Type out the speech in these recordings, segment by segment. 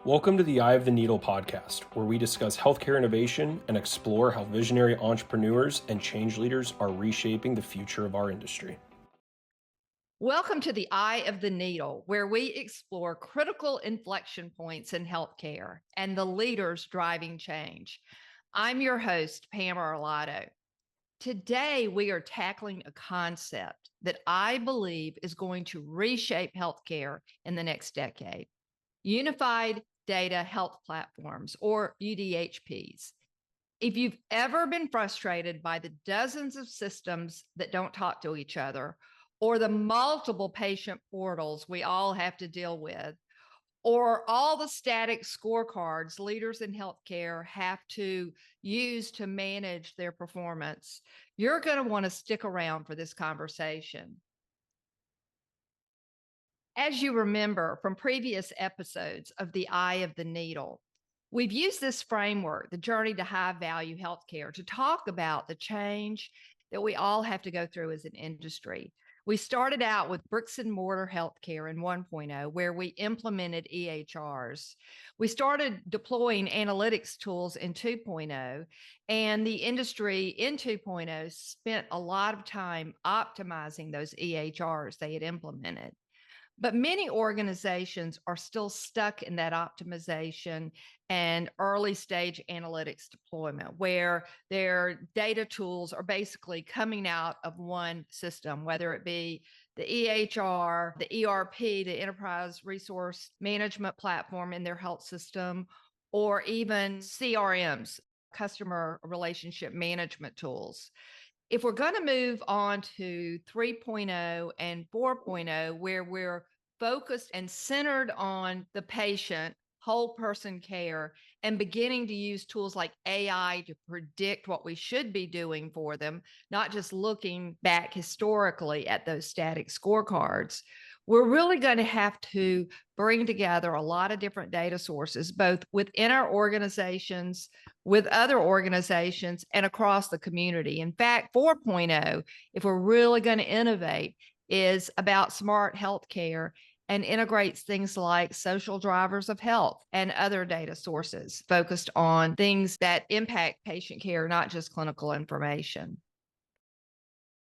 Welcome to the Eye of the Needle podcast, where we discuss healthcare innovation and explore how visionary entrepreneurs and change leaders are reshaping the future of our industry. Welcome to the Eye of the Needle, where we explore critical inflection points in healthcare and the leaders driving change. I'm your host, Pam Arlotto. Today, we are tackling a concept that I believe is going to reshape healthcare in the next decade: unified data health platforms, or UDHPs. If you've ever been frustrated by the dozens of systems that don't talk to each other, or the multiple patient portals we all have to deal with, or all the static scorecards leaders in healthcare have to use to manage their performance, you're going to want to stick around for this conversation. As you remember from previous episodes of The Eye of the Needle, we've used this framework, the journey to high value healthcare, to talk about the change that we all have to go through as an industry. We started out with bricks and mortar healthcare in 1.0, where we implemented EHRs. We started deploying analytics tools in 2.0, and the industry in 2.0 spent a lot of time optimizing those EHRs they had implemented. But many organizations are still stuck in that optimization and early stage analytics deployment, where their data tools are basically coming out of one system, whether it be the EHR, the ERP, the enterprise resource management platform in their health system, or even CRMs, customer relationship management tools. If we're going to move on to 3.0 and 4.0, where we're focused and centered on the patient, whole person care, and beginning to use tools like AI to predict what we should be doing for them, not just looking back historically at those static scorecards, we're really going to have to bring together a lot of different data sources, both within our organizations, with other organizations, and across the community. In fact, 4.0, if we're really going to innovate, is about smart healthcare and integrates things like social drivers of health and other data sources focused on things that impact patient care, not just clinical information.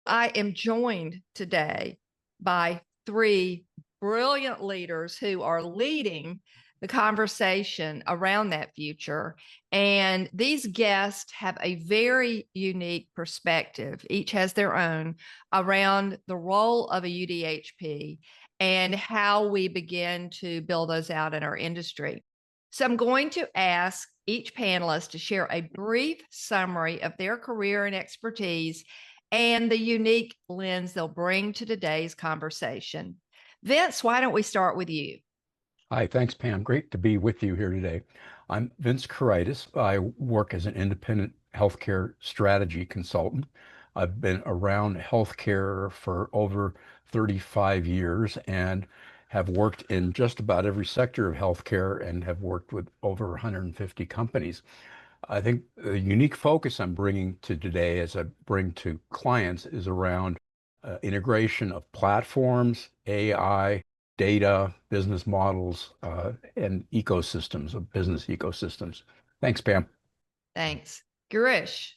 I am joined today by three brilliant leaders who are leading the conversation around that future. And these guests have a very unique perspective, each has their own, around the role of a UDHP and how we begin to build those out in our industry. So I'm going to ask each panelist to share a brief summary of their career and expertise and the unique lens they'll bring to today's conversation. Vince, why don't we start with you? Hi, thanks, Pam. Great to be with you here today. I'm Vince Kuraitis. I work as an independent healthcare strategy consultant. I've been around healthcare for over 35 years and have worked in just about every sector of healthcare and have worked with over 150 companies. I think the unique focus I'm bringing to today, as I bring to clients, is around integration of platforms, AI, data, business models, and ecosystems of business ecosystems. Thanks, Pam. Thanks. Girish.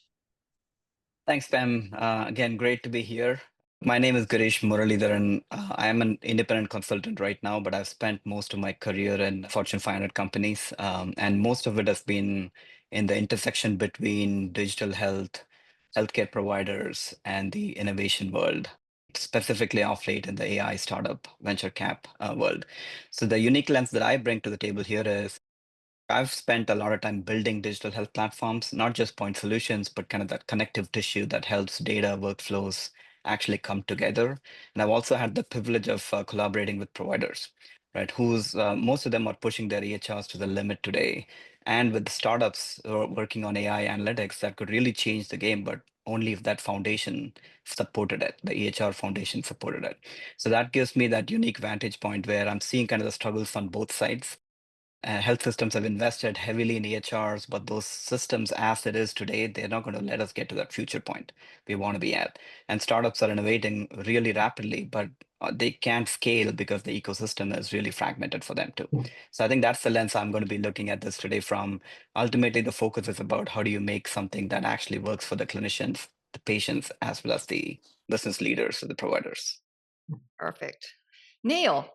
Thanks, Pam. Again, great to be here. My name is Girish Muralidharan. I am an independent consultant right now, but I've spent most of my career in Fortune 500 companies, and most of it has been in the intersection between digital health, healthcare providers, and the innovation world, specifically off late in the AI startup venture cap world. So the unique lens that I bring to the table here is I've spent a lot of time building digital health platforms, not just point solutions, but kind of that connective tissue that helps data workflows actually come together. And I've also had the privilege of collaborating with providers, right? Who's most of them are pushing their EHRs to the limit today. And with startups working on AI analytics that could really change the game, but only if that foundation supported it, the EHR foundation supported it. So that gives me that unique vantage point where I'm seeing kind of the struggles on both sides Health systems have invested heavily in EHRs, but those systems, as it is today, they're not going to let us get to that future point we want to be at. And startups are innovating really rapidly, but they can't scale because the ecosystem is really fragmented for them too. So I think that's the lens I'm going to be looking at this today from. Ultimately, the focus is about how do you make something that actually works for the clinicians, the patients, as well as the business leaders or the providers. Perfect. Neil.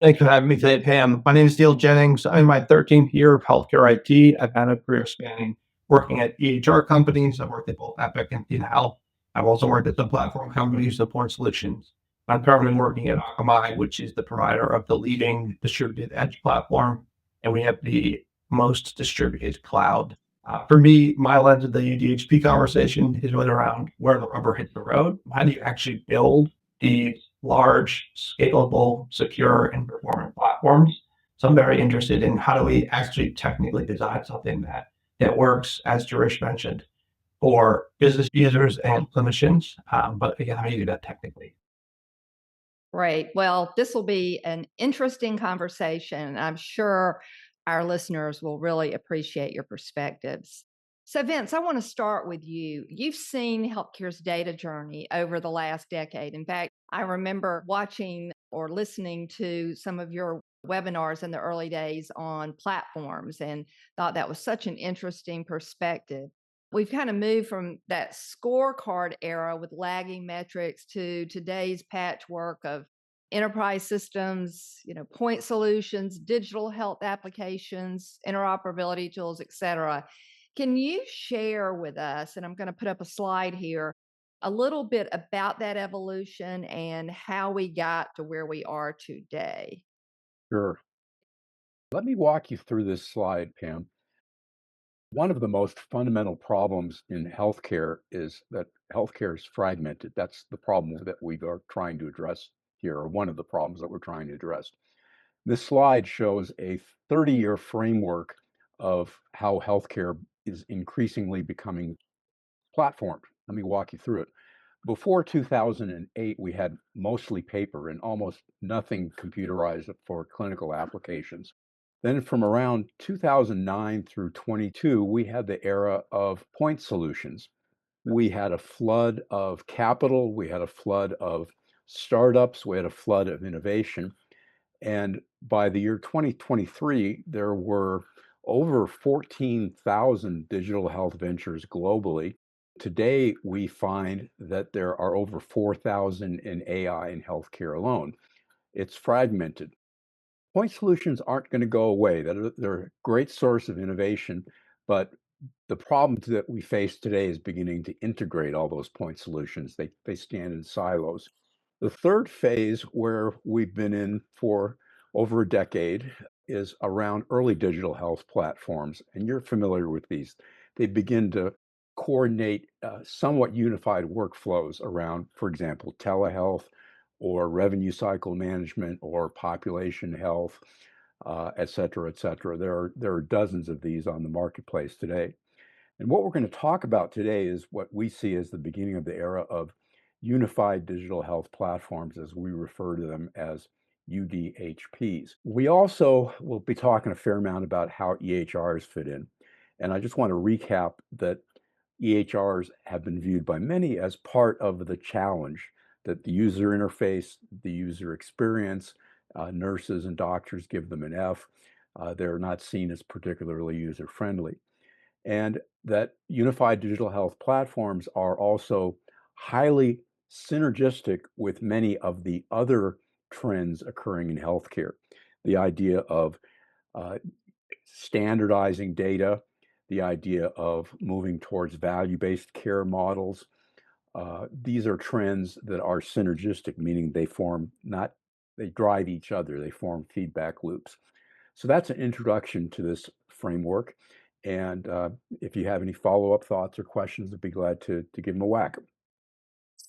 Thanks for having me today, Pam. My name is Neil Jennings. I'm in my 13th year of healthcare IT. I've had a career spanning working at EHR companies. I've worked at both Epic and Health. I've also worked at some platform companies, support solutions. I'm currently working at Akamai, which is the provider of the leading distributed edge platform, and we have the most distributed cloud. For me, my lens of the UDHP conversation is really around where the rubber hits the road. How do you actually build these large, scalable, secure, and performant platforms? So I'm very interested in how do we actually technically design something that works, as Girish mentioned, for business users and clinicians. But again, how do you do that technically? Great. Well, this will be an interesting conversation. I'm sure our listeners will really appreciate your perspectives. So, Vince, I want to start with you. You've seen healthcare's data journey over the last decade. In fact, I remember watching or listening to some of your webinars in the early days on platforms and thought that was such an interesting perspective. We've kind of moved from that scorecard era with lagging metrics to today's patchwork of enterprise systems, point solutions, digital health applications, interoperability tools, et cetera. Can you share with us, and I'm going to put up a slide here, a little bit about that evolution and how we got to where we are today? Sure. Let me walk you through this slide, Pam. One of the most fundamental problems in healthcare is that healthcare is fragmented. That's the problem that we are trying to address here, or one of the problems that we're trying to address. This slide shows a 30-year framework of how healthcare is increasingly becoming platformed. Let me walk you through it. Before 2008, we had mostly paper and almost nothing computerized for clinical applications. Then from around 2009 through 22, we had the era of point solutions. We had a flood of capital, we had a flood of startups, we had a flood of innovation. And by the year 2023, there were over 14,000 digital health ventures globally. Today, we find that there are over 4,000 in AI in healthcare alone. It's fragmented. Point solutions aren't going to go away. They're a great source of innovation, but the problem that we face today is beginning to integrate all those point solutions. They stand in silos. The third phase, where we've been in for over a decade, is around early digital health platforms. And you're familiar with these. They begin to coordinate somewhat unified workflows around, for example, telehealth or revenue cycle management or population health, et cetera, et cetera. There are dozens of these on the marketplace today. And what we're going to talk about today is what we see as the beginning of the era of unified digital health platforms, as we refer to them as UDHPs. We also will be talking a fair amount about how EHRs fit in. And I just want to recap that EHRs have been viewed by many as part of the challenge, that the user interface, the user experience, nurses and doctors give them an F. They're not seen as particularly user-friendly. And that unified digital health platforms are also highly synergistic with many of the other trends occurring in healthcare. The idea of standardizing data, the idea of moving towards value-based care models. These are trends that are synergistic, meaning they drive each other, they form feedback loops. So that's an introduction to this framework. And if you have any follow-up thoughts or questions, I'd be glad to give them a whack.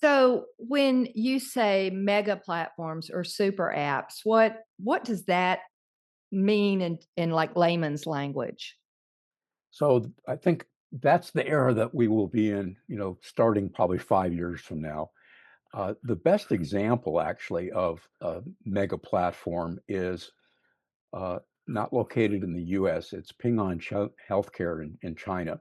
So when you say mega platforms or super apps, what does that mean in like layman's language? So I think that's the era that we will be in, starting probably 5 years from now. The best example, actually, of a mega platform is not located in the US. It's Ping An Healthcare in China.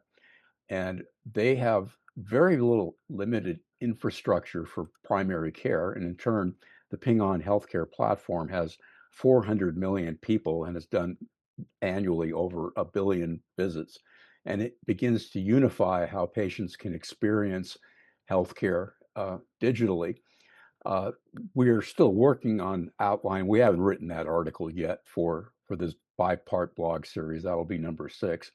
And they have very little limited infrastructure for primary care. And in turn, the Ping An Healthcare platform has 400 million people and has done annually over 1 billion visits. And it begins to unify how patients can experience healthcare digitally. We're still working on outline. We haven't written that article yet for this 5-part blog series. That'll be number 6.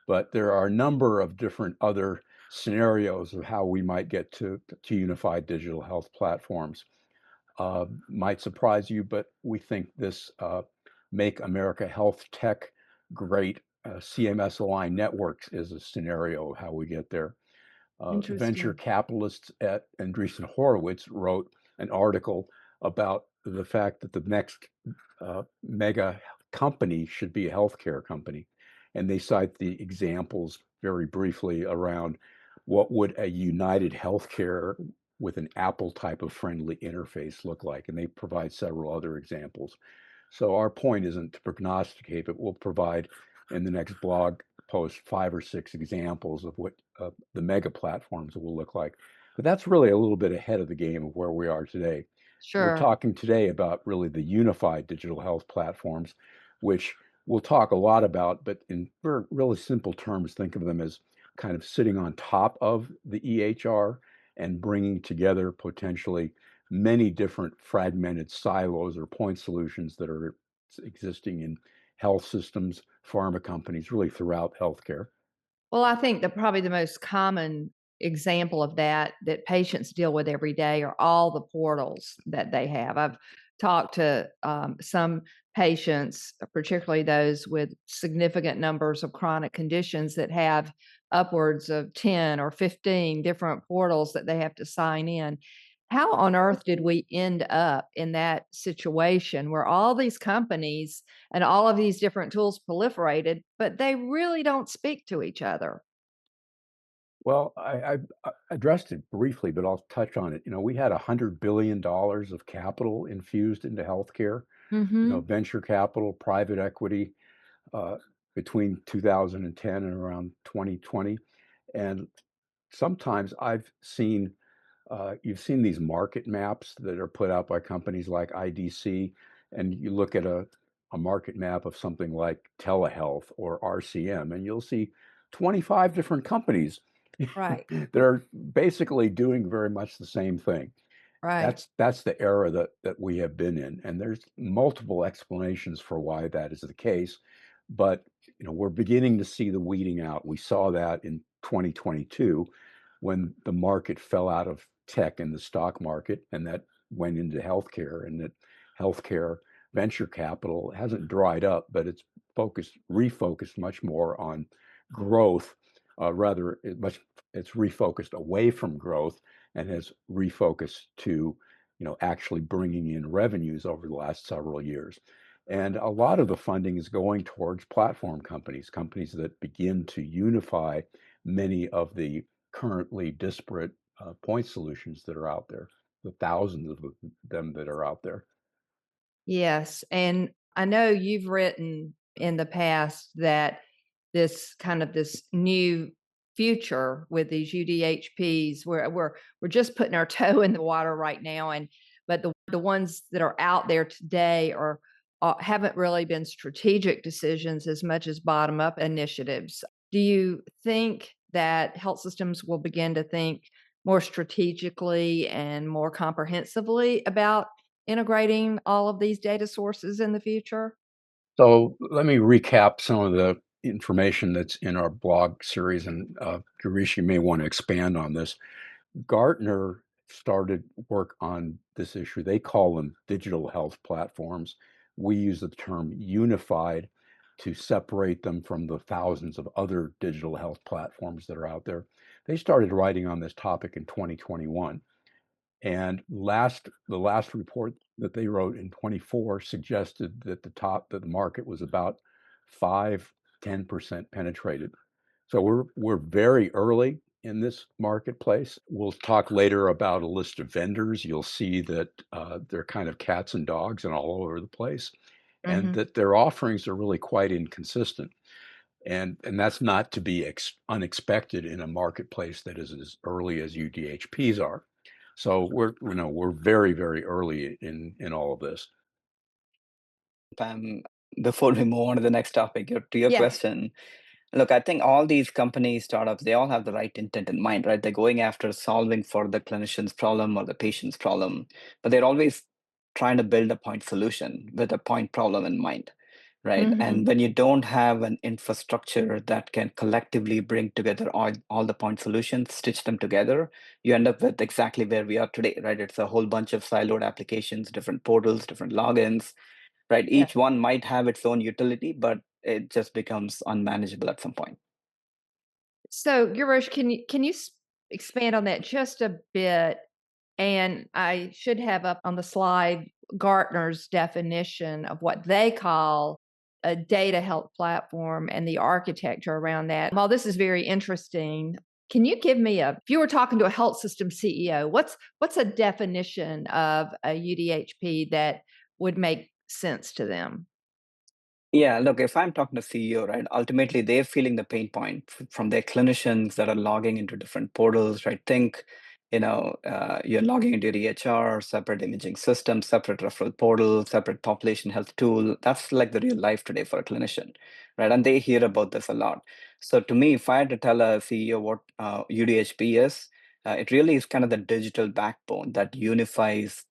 But there are a number of different other scenarios of how we might get to unified digital health platforms. Might surprise you, but we think this Make America Health Tech Great CMS aligned networks is a scenario of how we get there. Venture capitalists at Andreessen Horowitz wrote an article about the fact that the next mega company should be a healthcare company. And they cite the examples very briefly around what would a United Healthcare with an Apple type of friendly interface look like. And they provide several other examples. So our point isn't to prognosticate, but we'll provide in the next blog post 5 or 6 examples of what the mega platforms will look like. But that's really a little bit ahead of the game of where we are today. Sure. We're talking today about really the unified digital health platforms, which we'll talk a lot about, but in really simple terms, think of them as kind of sitting on top of the EHR and bringing together potentially many different fragmented silos or point solutions that are existing in health systems, pharma companies, really throughout healthcare. Well, I think that probably the most common example of that patients deal with every day are all the portals that they have. I've talked to some patients, particularly those with significant numbers of chronic conditions that have upwards of 10 or 15 different portals that they have to sign in. How on earth did we end up in that situation where all these companies and all of these different tools proliferated, but they really don't speak to each other? Well, I addressed it briefly, but I'll touch on it. We had $100 billion of capital infused into healthcare, venture capital, private equity, between 2010 and around 2020. And sometimes you've seen these market maps that are put out by companies like IDC, and you look at a market map of something like telehealth or RCM, and you'll see 25 different companies Right. that are basically doing very much the same thing. Right. That's the era that we have been in, and there's multiple explanations for why that is the case. But we're beginning to see the weeding out. We saw that in 2022 when the market fell out of tech in the stock market, and that went into healthcare, and that healthcare venture capital hasn't dried up, but it's refocused much more on growth. It's refocused away from growth and has refocused to, actually bringing in revenues over the last several years. And a lot of the funding is going towards platform companies that begin to unify many of the currently disparate point solutions that are out there, the thousands of them that are out there. Yes. And I know you've written in the past that this new future with these UDHPs, we're just putting our toe in the water right now. But the ones that are out there today haven't really been strategic decisions as much as bottom up initiatives. Do you think that health systems will begin to think more strategically and more comprehensively about integrating all of these data sources in the future? So let me recap some of the information that's in our blog series, and Girish, you may want to expand on this. Gartner started work on this issue. They call them digital health platforms. We use the term unified to separate them from the thousands of other digital health platforms that are out there. They started writing on this topic in 2021. And the last report that they wrote in 24 suggested that the market was about 5-10% penetrated. So we're very early in this marketplace. We'll talk later about a list of vendors. You'll see that they're kind of cats and dogs and all over the place. and that their offerings are really quite inconsistent. And that's not to be unexpected in a marketplace that is as early as UDHPs are. So we're very, very early in all of this. Pam, before we move on to the next topic, to your Yeah. question, look, I think all these companies, startups, they all have the right intent in mind, right? They're going after solving for the clinician's problem or the patient's problem, but they're always trying to build a point solution with a point problem in mind, right? And when you don't have an infrastructure that can collectively bring together all the point solutions, stitch them together, you end up with exactly where we are today, right? It's a whole bunch of siloed applications, different portals, different logins, right? Yeah. Each one might have its own utility, but it just becomes unmanageable at some point. So, Girish, can you expand on that just a bit? And I should have up on the slide Gartner's definition of what they call a data health platform and the architecture around that. While this is very interesting, can you give me if you were talking to a health system CEO, what's a definition of a UDHP that would make sense to them? Yeah, look, if I'm talking to CEO, right, ultimately they're feeling the pain point from their clinicians that are logging into different portals, right? Think, you're logging into your EHR, separate imaging system, separate referral portal, separate population health tool. That's like the real life today for a clinician, right? And they hear about this a lot. So to me, if I had to tell a CEO what UDHP is, it really is kind of the digital backbone that unifies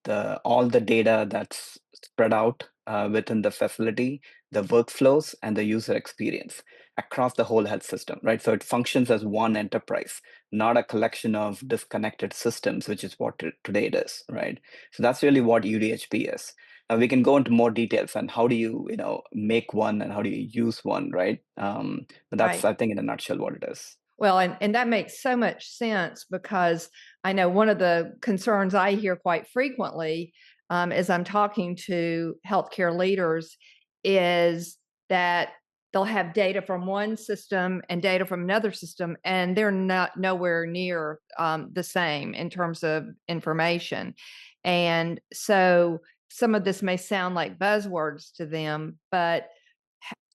all the data that's spread out within the facility, the workflows, and the user experience across the whole health system, right? So it functions as one enterprise, not a collection of disconnected systems, which is what today it is, right? So that's really what UDHP is. Now we can go into more details on how do you, make one and how do you use one, right? But that's, Right. I think, in a nutshell, what it is. Well, and that makes so much sense because I know one of the concerns I hear quite frequently as I'm talking to healthcare leaders is that they'll have data from one system and data from another system, and they're not nowhere near the same in terms of information. And so some of this may sound like buzzwords to them, but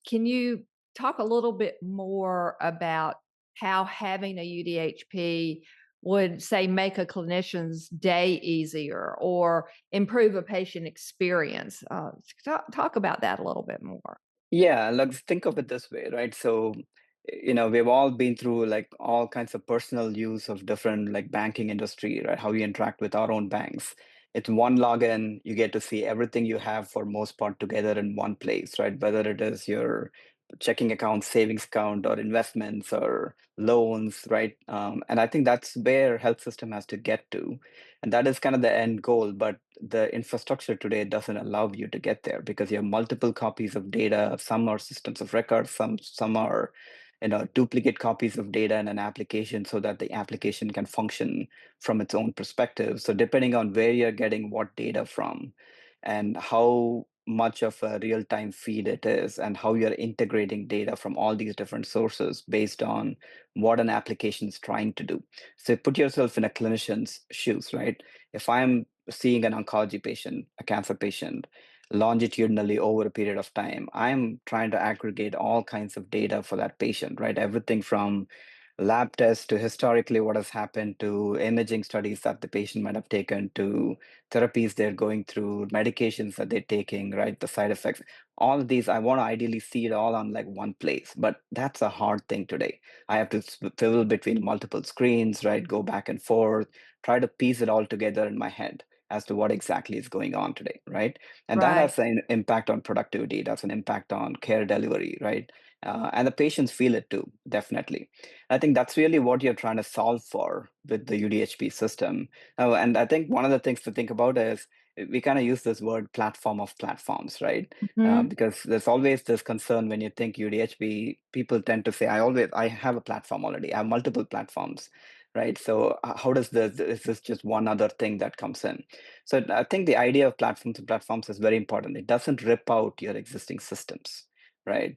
can you talk a little bit more about how having a UDHP would, say, make a clinician's day easier or improve a patient experience? Talk about that a little bit more. Yeah, let's think of it this way, right? So, we've all been through like all kinds of personal use of different like banking industry, right? How we interact with our own banks. It's one login, you get to see everything you have for most part together in one place, right? Whether it is your checking account, savings account, or investments or loans, right? And I think that's where health system has to get to. And that is kind of the end goal, but the infrastructure today doesn't allow you to get there because you have multiple copies of data. Some are systems of record, some are duplicate copies of data in an application so that the application can function from its own perspective. So depending on where you're getting what data from and how much of a real-time feed it is and how you're integrating data from all these different sources based on what an application is trying to do. So put yourself in a clinician's shoes, right? If I'm seeing an oncology patient, a cancer patient, longitudinally over a period of time, I'm trying to aggregate all kinds of data for that patient, right? Everything from lab tests to historically what has happened to imaging studies that the patient might have taken to therapies they're going through, medications that they're taking, right? The side effects, all of these, I want to ideally see it all on like one place, but that's a hard thing today. I have to fiddle between multiple screens, right? Go back and forth, try to piece it all together in my head as to what exactly is going on today, right? And that Right. has an impact on productivity. That's an impact on care delivery, right? And the patients feel it too, definitely. I think that's really what you're trying to solve for with the UDHP system. And I think one of the things to think about is we kind of use this word platform of platforms, right? Because there's always this concern when you think UDHP, people tend to say, I have a platform already. I have multiple platforms, right? So how does is this just one other thing that comes in? So I think the idea of platforms and platforms is very important. It doesn't rip out your existing systems, right?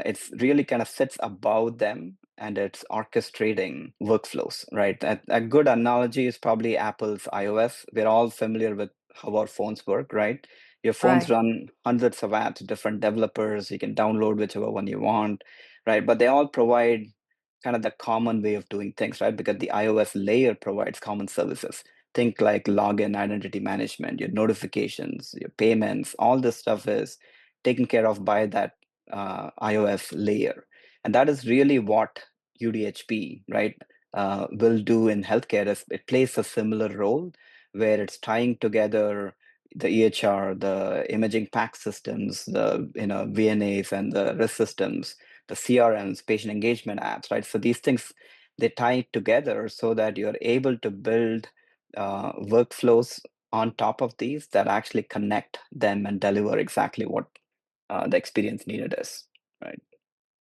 It's really kind of sits above them and it's orchestrating workflows, right? A good analogy is probably Apple's iOS. We're all familiar with how our phones work, right? Your phones Right. run hundreds of apps, different developers. You can download whichever one you want, right? But they all provide kind of the common way of doing things, right? Because the iOS layer provides common services. Think like login, identity management, your notifications, your payments, all this stuff is taken care of by that iOS layer. And that is really what UDHP, right, will do in healthcare. Is it plays a similar role where it's tying together the EHR, the imaging PAC systems, the VNAs and the risk systems, the CRMs, patient engagement apps, right? So these things, they tie together so that you're able to build workflows on top of these that actually connect them and deliver exactly what the experience needed is, right?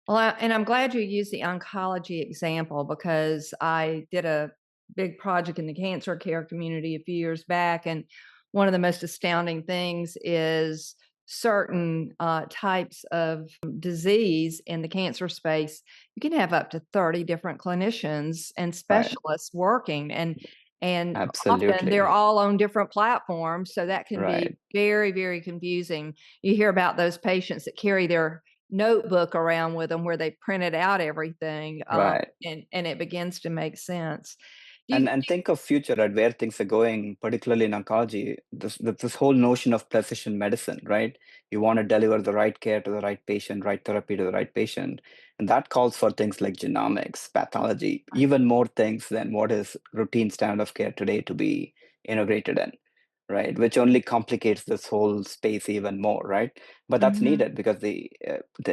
Well, and I'm glad you used the oncology example, because I did a big project in the cancer care community a few years back. And one of the most astounding things is certain types of disease in the cancer space. You can have up to 30 different clinicians and Right. specialists working, and often Absolutely. they're all on different platforms. So that can be Right. very, very confusing. You hear about those patients that carry their notebook around with them where they printed out everything, Right. and it begins to make sense. Do you, And think of future, right, where things are going, particularly in oncology. This whole notion of precision medicine, right? You want to deliver the right care to the right patient, right therapy to the right patient, and that calls for things like genomics, pathology, even more things than what is routine standard of care today to be integrated in, right? Which only complicates this whole space even more, right? But that's Mhm. needed because the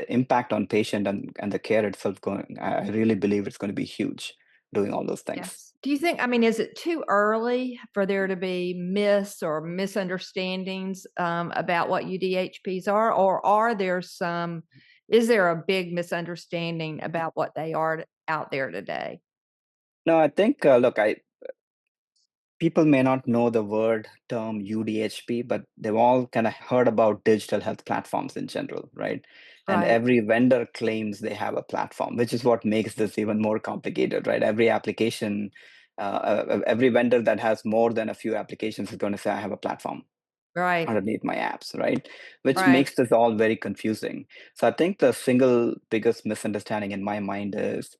impact on patient and the care itself going, I really believe it's going to be huge doing all those things. Yes. Do you think, I mean, is it too early for there to be myths or misunderstandings about what UDHPs are, or are there some, is there a big misunderstanding about what they are out there today? No, I think, look, people may not know the word term UDHP, but they've all kind of heard about digital health platforms in general, right? And Right. every vendor claims they have a platform, which is what makes this even more complicated, right? Every application, every vendor that has more than a few applications is going to say, I have a platform Right. underneath my apps, right? Which Right. makes this all very confusing. So I think the single biggest misunderstanding in my mind is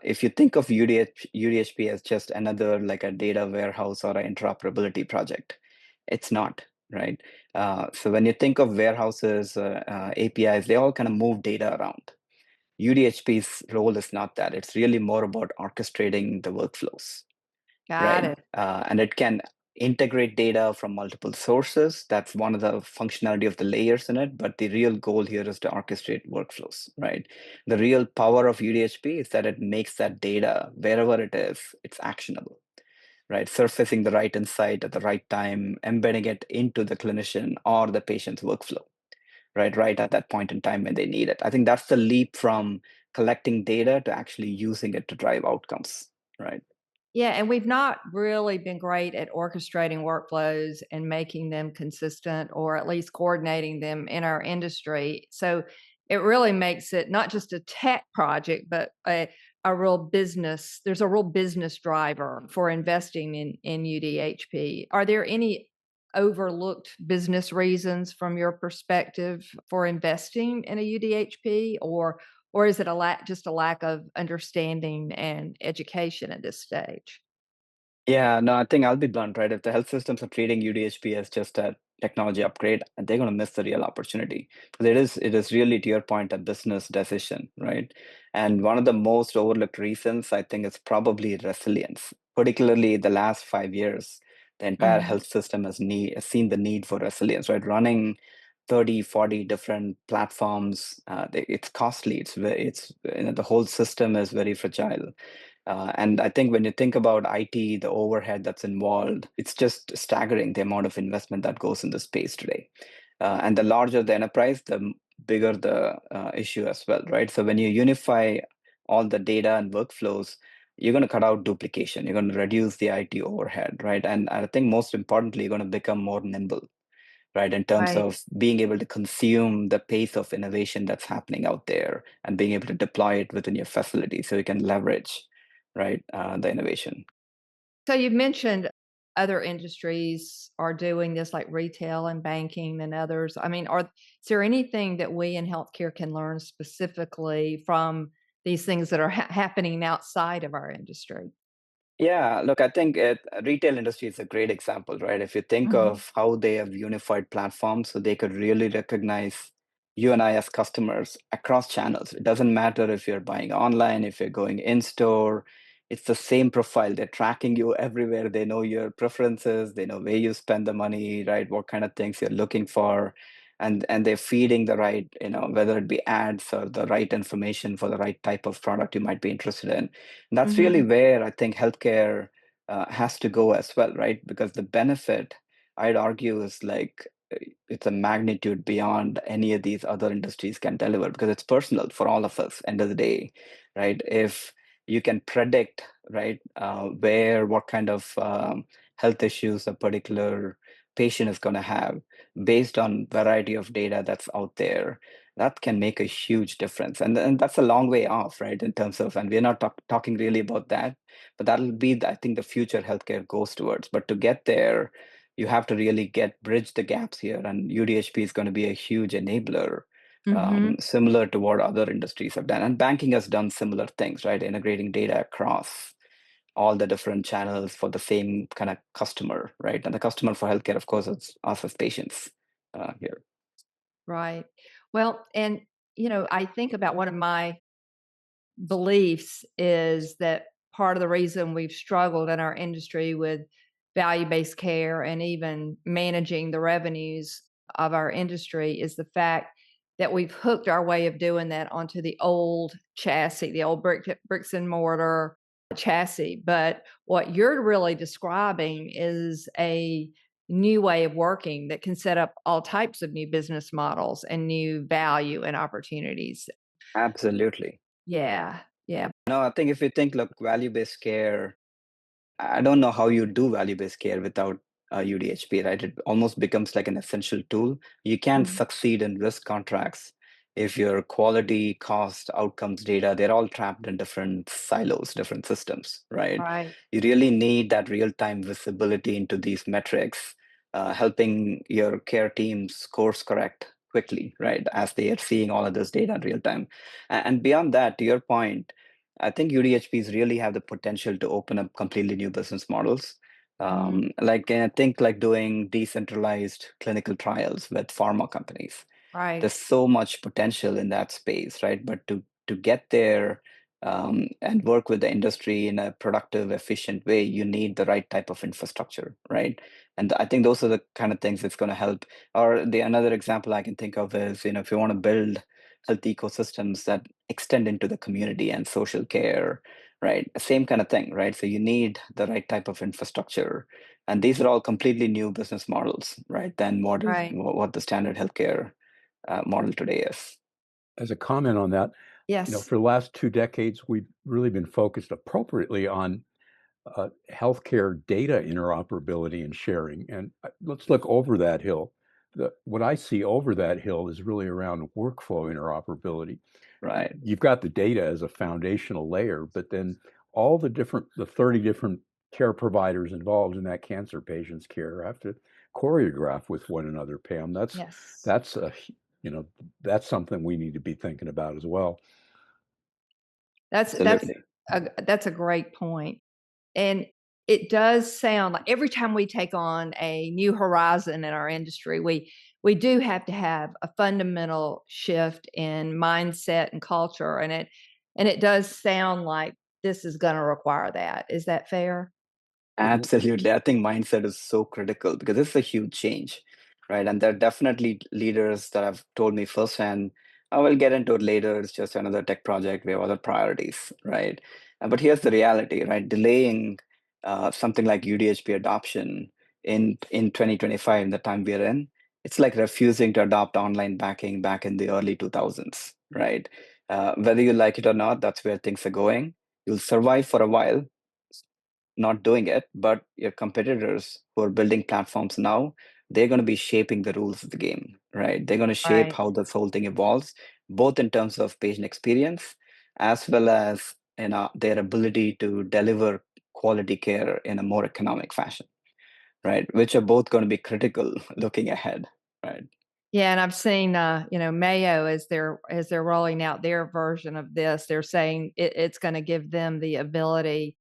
if you think of UDHP as just another like a data warehouse or an interoperability project, it's not, right? So when you think of warehouses, APIs, they all kind of move data around. UDHP's role is not that. It's really more about orchestrating the workflows, Got right? it. And it can integrate data from multiple sources. That's one of the functionality of the layers in it. But the real goal here is to orchestrate workflows, right? The real power of UDHP is that it makes that data, wherever it is, it's actionable, right? Surfacing the right insight at the right time, embedding it into the clinician or the patient's workflow, right at that point in time when they need it. I think that's the leap from collecting data to actually using it to drive outcomes, right? Yeah, and we've not really been great at orchestrating workflows and making them consistent, or at least coordinating them in our industry. So it really makes it not just a tech project, but a real business. There's a real business driver for investing in UDHP. Are there any overlooked business reasons from your perspective for investing in a UDHP, or is it just a lack of understanding and education at this stage? Yeah, no, I think I'll be blunt, right? If the health systems are treating UDHP as just a technology upgrade, they're going to miss the real opportunity. Because it is really, to your point, a business decision, right? And one of the most overlooked reasons, I think, is probably resilience. Particularly the last 5 years, the entire Mhm. health system has seen the need for resilience, right? Running 30, 40 different platforms, it's costly. It's the whole system is very fragile. And I think when you think about IT, the overhead that's involved, it's just staggering the amount of investment that goes in the space today. And the larger the enterprise, the bigger the issue as well, right? So when you unify all the data and workflows, you're going to cut out duplication. You're going to reduce the IT overhead, right? And I think most importantly, you're going to become more nimble, right? In terms Right. of being able to consume the pace of innovation that's happening out there and being able to deploy it within your facility so you can leverage, right, the innovation. So you've mentioned other industries are doing this, like retail and banking and others? I mean, is there anything that we in healthcare can learn specifically from these things that are happening outside of our industry? Yeah, look, I think retail industry is a great example, right? If you think Mhm. of how they have unified platforms, so they could really recognize you and I as customers across channels. It doesn't matter if you're buying online, if you're going in store, it's the same profile. They're tracking you everywhere. They know your preferences, they know where you spend the money, right? What kind of things you're looking for. And they're feeding the right, whether it be ads or the right information for the right type of product you might be interested in. And that's really Mhm. where I think healthcare has to go as well, right? Because the benefit, I'd argue, is like it's a magnitude beyond any of these other industries can deliver because it's personal for all of us, end of the day, right? If you can predict, right, what kind of health issues a particular patient is going to have based on variety of data that's out there, that can make a huge difference. And that's a long way off, right? In terms of, and we're not talking really about that, but that'll be, I think, the future healthcare goes towards. But to get there, you have to really bridge the gaps here. And UDHP is going to be a huge enabler, Mhm. similar to what other industries have done. And banking has done similar things, right? Integrating data across all the different channels for the same kind of customer, right? And the customer for healthcare, of course, is us as patients here. Right. Well, and I think about one of my beliefs is that part of the reason we've struggled in our industry with value-based care and even managing the revenues of our industry is the fact that we've hooked our way of doing that onto the old chassis, the old bricks and mortar chassis. But what you're really describing is a new way of working that can set up all types of new business models and new value and opportunities. Absolutely. Yeah. Yeah. No, I think if you think, look, value-based care, I don't know how you do value-based care without UDHP, right? It almost becomes like an essential tool. You can't Mhm. succeed in risk contracts if your quality, cost, outcomes data, they're all trapped in different silos, different systems, right? Right. You really need that real-time visibility into these metrics, helping your care teams course correct quickly, right? As they are seeing all of this data in real time. And beyond that, to your point, I think UDHPs really have the potential to open up completely new business models. Mhm. Like I think like doing decentralized clinical trials with pharma companies. Right. There's so much potential in that space, right? But to get there and work with the industry in a productive, efficient way, you need the right type of infrastructure, right? And I think those are the kind of things that's going to help. Or the another example I can think of is, if you want to build health ecosystems that extend into the community and social care, right? Same kind of thing, right? So you need the right type of infrastructure, and these are all completely new business models, right? Than Right. what the standard healthcare model today is. As a comment on that, Yes. for the last 2 decades, we've really been focused appropriately on healthcare data interoperability and sharing. And let's look over that hill. What I see over that hill is really around workflow interoperability. Right. You've got the data as a foundational layer, but then all the 30 different care providers involved in that cancer patient's care have to choreograph with one another, Pam. Yes. That's a, you know, that's something we need to be thinking about as well. That's Absolutely. that's a great point. And it does sound like every time we take on a new horizon in our industry, we do have to have a fundamental shift in mindset and culture. And it does sound like this is going to require that. Is that fair? Absolutely. I think mindset is so critical because it's a huge change, right? And there are definitely leaders that have told me firsthand, I will get into it later. It's just another tech project. We have other priorities, right? But here's the reality, right? Delaying something like UDHP adoption in 2025, in the time we're in, it's like refusing to adopt online banking back in the early 2000s, right? Whether you like it or not, that's where things are going. You'll survive for a while not doing it, but your competitors who are building platforms now, they're going to be shaping the rules of the game, right? They're going to shape Right. how this whole thing evolves, both in terms of patient experience as well as their ability to deliver quality care in a more economic fashion. right? Which are both going to be critical looking ahead, right? Yeah, and I've seen, Mayo as they're rolling out their version of this. They're saying it's going to give them the ability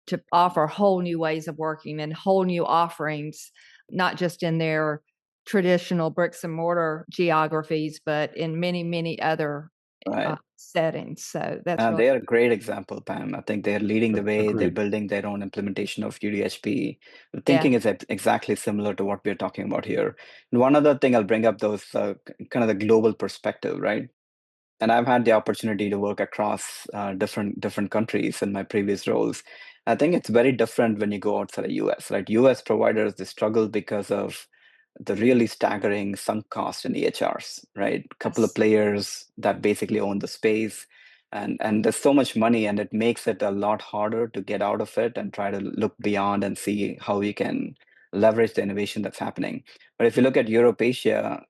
to offer whole new ways of working and whole new offerings, not just in their traditional bricks and mortar geographies, but in many, many other Right. settings. So that's really They are a great example, Pam. I think they're leading the way. They're Agreed. building their own implementation of UDHP. The yeah. thinking is exactly similar to what we're talking about here. And one other thing I'll bring up, though, is kind of the global perspective, right? And I've had the opportunity to work across different countries in my previous roles. I think it's very different when you go outside of US, right? US providers, they struggle because of the really staggering sunk cost in EHRs, right? A couple of Yes. players that basically own the space. And there's so much money, and it makes it a lot harder to get out of it and try to look beyond and see how we can leverage the innovation that's happening. But if you look at Europe, Asia,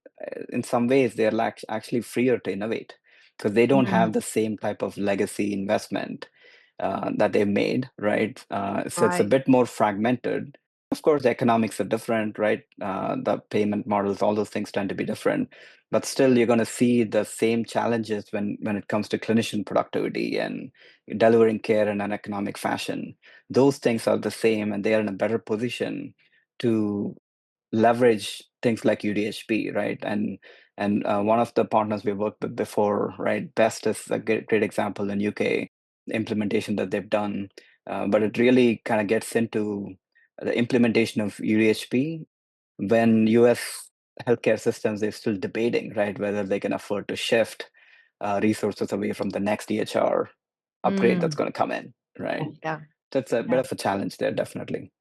in some ways, they're actually freer to innovate because they don't have the same type of legacy investment that they've made, right? So it's a Right. bit more fragmented. Of course, the economics are different, right? The payment models, all those things tend to be different, but still, you're going to see the same challenges when it comes to clinician productivity and delivering care in an economic fashion. Those things are the same, and they are in a better position to leverage things like UDHP, right? And one of the partners we worked with before, right? Best is a great example in UK implementation that they've done, but it really kind of gets into the implementation of UDHP when US healthcare systems they're still debating, right, whether they can afford to shift resources away from the next EHR upgrade that's going to come in, right? Yeah. So it's a bit of a challenge there, definitely.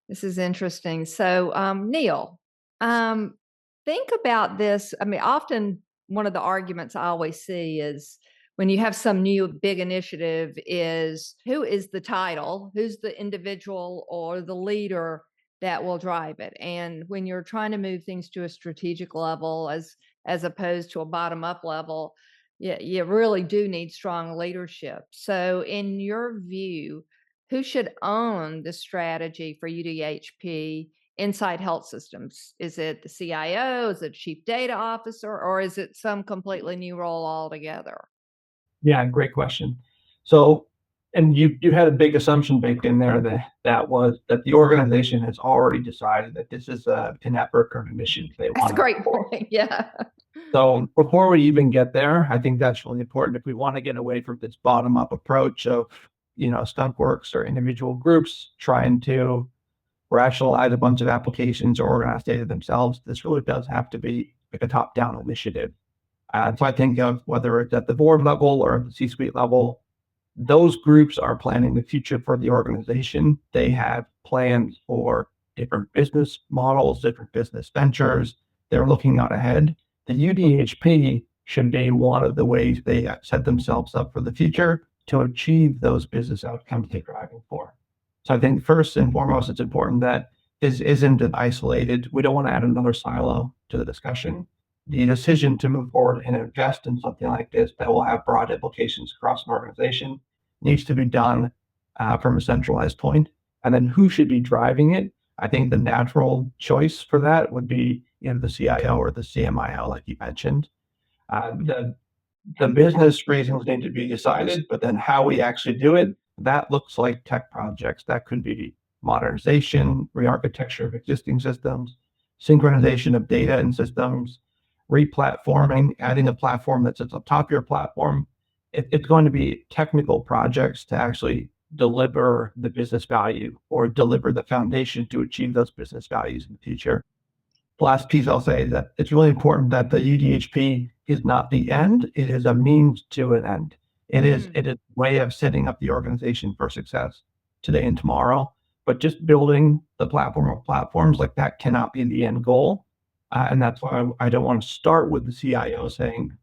This is interesting. So, Neil, think about this. I mean, often one of the arguments I always see is when you have some new big initiative is who is the title, who's the individual or the leader that will drive it. And when you're trying to move things to a strategic level as opposed to a bottom up level, you really do need strong leadership. So, in your view, who should own the strategy for UDHP inside health systems? Is it the CIO? Is it chief data officer? Or is it some completely new role altogether? Yeah, great question. So, and you had a big assumption baked in there that was that the organization has already decided that this is an effort or a mission they That's a want to great point. Yeah. So before we even get there, I think that's really important if we want to get away from this bottom up approach of, skunkworks or individual groups trying to rationalize a bunch of applications or organize data themselves. This really does have to be like a top down initiative. So I think of whether it's at the board level or the C-suite level, those groups are planning the future for the organization. They have plans for different business models, different business ventures. They're looking out ahead. The UDHP should be one of the ways they set themselves up for the future to achieve those business outcomes they're driving for. So I think first and foremost, it's important that this isn't an isolated, we don't want to add another silo to the discussion. The decision to move forward and invest in something like this that will have broad implications across an organization needs to be done from a centralized point. And then who should be driving it? I think the natural choice for that would be the CIO or the CMIO, like you mentioned. The business reasons need to be decided, but then how we actually do it, that looks like tech projects. That could be modernization, re-architecture of existing systems, synchronization of data and systems, re-platforming, adding a platform that sits on top of your platform. It's going to be technical projects to actually deliver the business value or deliver the foundation to achieve those business values in the future. The last piece I'll say is that it's really important that the UDHP is not the end. It is a means to an end. It is a way of setting up the organization for success today and tomorrow. But just building the platform of platforms like that cannot be the end goal. And that's why I don't want to start with the CIO saying,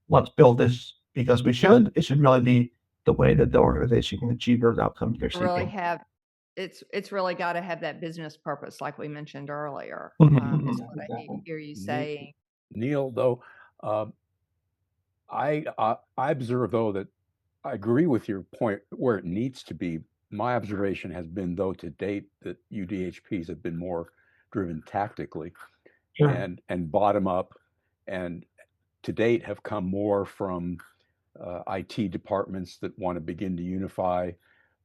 let's build this because we should. It should really be the way that the organization can achieve those outcomes they're Really seeking. have it's really got to have that business purpose, like we mentioned earlier. Mhm. Is what I hear you saying. Neil, though, I observe though that I agree with your point where it needs to be. My observation has been though to date that UDHPs have been more driven tactically Sure. and bottom up, and to date have come more from IT departments that want to begin to unify,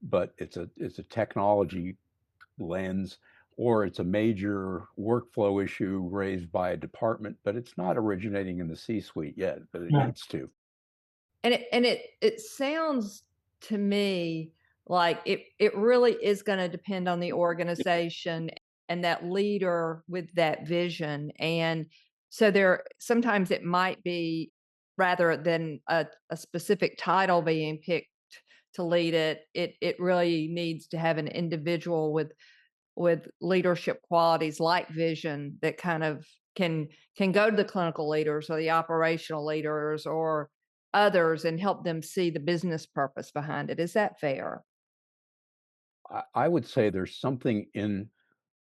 but it's a technology lens, or it's a major workflow issue raised by a department, but it's not originating in the C-suite yet, but it Yeah. needs to. And it sounds to me like it really is going to depend on the organization and that leader with that vision. And so sometimes it might be, rather than a specific title being picked to lead it really needs to have an individual with leadership qualities like vision that kind of can go to the clinical leaders or the operational leaders or others and help them see the business purpose behind it. Is that fair? I would say there's something in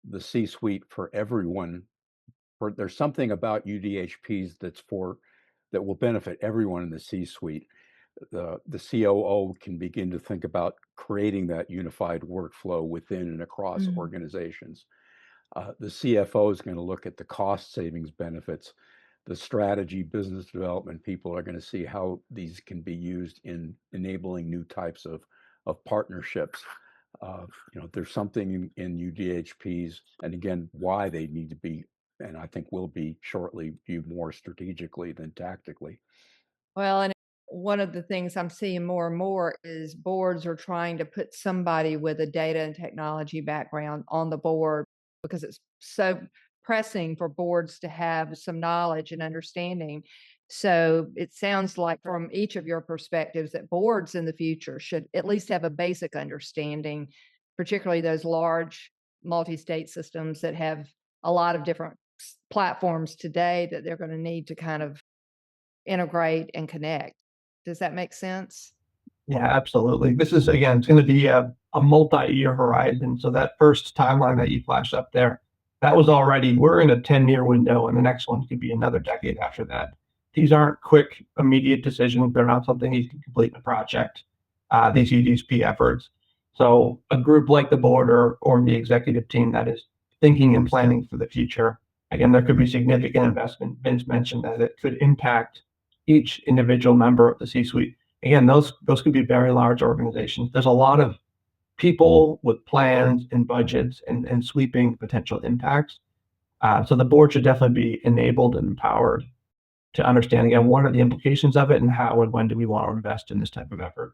the C-suite for everyone. There's something about UDHPs that will benefit everyone in the C-suite. The COO can begin to think about creating that unified workflow within and across organizations. The CFO is going to look at the cost savings benefits. The strategy, business development people are going to see how these can be used in enabling new types of partnerships. There's something in UDHPs, and again, why they need to be, and I think will be shortly, viewed more strategically than tactically. Well, and one of the things I'm seeing more and more is boards are trying to put somebody with a data and technology background on the board because it's so pressing for boards to have some knowledge and understanding. So it sounds like from each of your perspectives that boards in the future should at least have a basic understanding, particularly those large multi-state systems that have a lot of different platforms today that they're going to need to kind of integrate and connect. Does that make sense? Yeah, absolutely. This is, again, it's going to be a multi-year horizon. So that first timeline that you flashed up there, that was already, we're in a 10-year window, and the next one could be another decade after that. These aren't quick, immediate decisions. They're not something you can complete in a project, these UDHP efforts. So a group like the board or the executive team that is thinking and planning for the future, again, there could be significant investment. Vince mentioned that it could impact each individual member of the C-suite. Again, those could be very large organizations. There's a lot of people with plans and budgets and sweeping potential impacts. So the board should definitely be enabled and empowered to understand, again, what are the implications of it and how and when do we want to invest in this type of effort.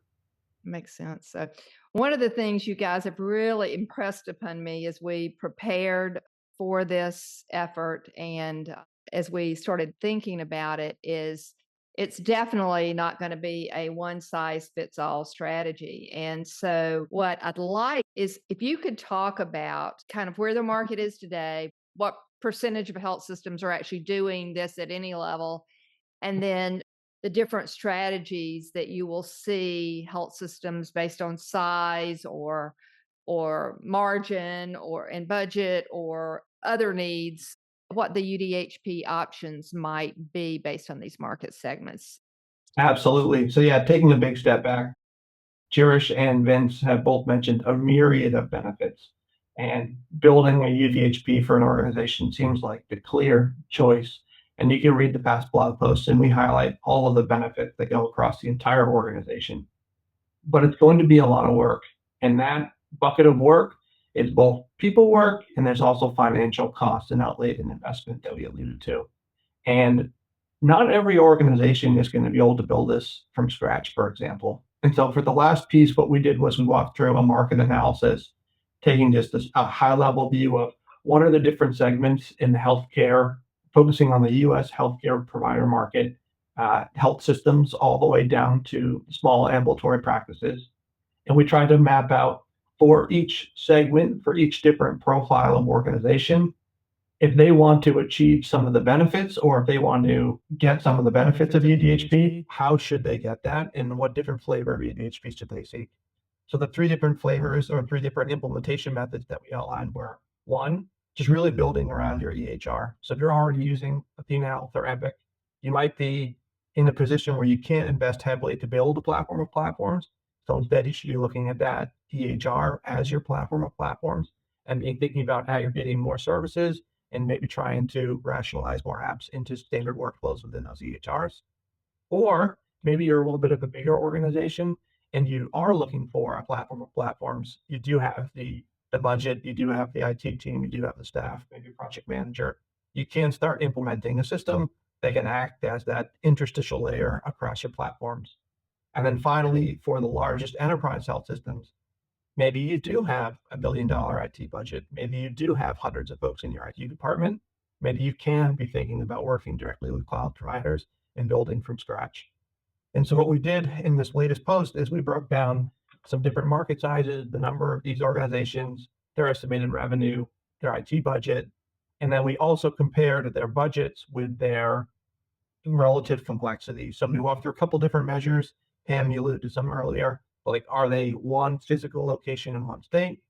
Makes sense. So one of the things you guys have really impressed upon me as we prepared for this effort and as we started thinking about it is it's definitely not going to be a one size fits all strategy. And so what I'd like is if you could talk about kind of where the market is today, what percentage of health systems are actually doing this at any level, and then the different strategies that you will see health systems based on size or margin or in budget or other needs, what the UDHP options might be based on these market segments. Absolutely. So yeah, taking a big step back, Girish and Vince have both mentioned a myriad of benefits, and building a UDHP for an organization seems like the clear choice. And you can read the past blog posts, and we highlight all of the benefits that go across the entire organization. But it's going to be a lot of work. And that bucket of work is both people work, and there's also financial costs and outlay and investment that we alluded to. And not every organization is going to be able to build this from scratch, for example. And so for the last piece, what we did was we walked through a market analysis, taking just a high level view of what are the different segments in the healthcare, focusing on the US healthcare provider market, health systems, all the way down to small ambulatory practices. And we tried to map out for each segment, for each different profile of organization, if they want to achieve some of the benefits or if they want to get some of the benefits of UDHP, how should they get that and what different flavor of UDHP should they seek? So the three different flavors or three different implementation methods that we outlined were one, just really building around your EHR. So if you're already using athenahealth or Epic, you might be in a position where you can't invest heavily to build a platform of platforms. So instead, you should be looking at that EHR as your platform of platforms. and thinking about aggregating more services and maybe trying to rationalize more apps into standard workflows within those EHRs. Or maybe you're a little bit of a bigger organization and you are looking for a platform of platforms. You do have the budget, you do have the IT team, you do have the staff, maybe project manager. You can start implementing a system that can act as that interstitial layer across your platforms. And then finally, for the largest enterprise health systems, maybe you do have $1 billion IT budget. Maybe you do have hundreds of folks in your IT department. Maybe you can be thinking about working directly with cloud providers and building from scratch. And so what we did in this latest post is we broke down some different market sizes, the number of these organizations, their estimated revenue, their IT budget, and then we also compared their budgets with their relative complexity. So we walked through a couple different measures. Pam, you alluded to some earlier, like are they one physical location in one state?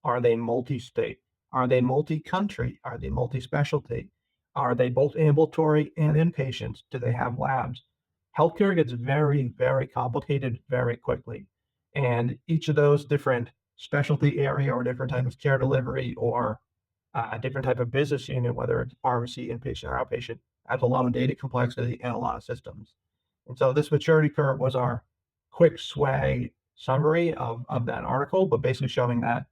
Are they multi-state? Are they multi-country? Are they multi-specialty? Are they both ambulatory and inpatients? Do they have labs? Healthcare gets very, very complicated very quickly. And each of those different specialty area or different type of care delivery or a different type of business unit, whether it's pharmacy, inpatient or outpatient, adds a lot of data complexity and a lot of systems. And so this maturity curve was our quick swag summary of that article, but basically showing that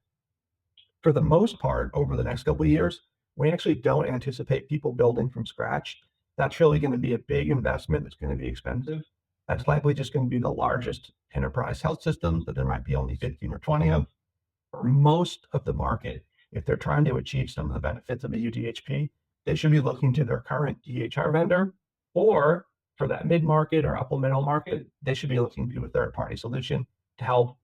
for the most part, over the next couple of years, we actually don't anticipate people building from scratch. That's really going to be a big investment. It's going to be expensive. That's likely just going to be the largest enterprise health systems that there might be only 15 or 20 of. For most of the market, if they're trying to achieve some of the benefits of a UDHP, they should be looking to their current EHR vendor, or for that mid-market or upper middle market, they should be looking to a third-party solution to help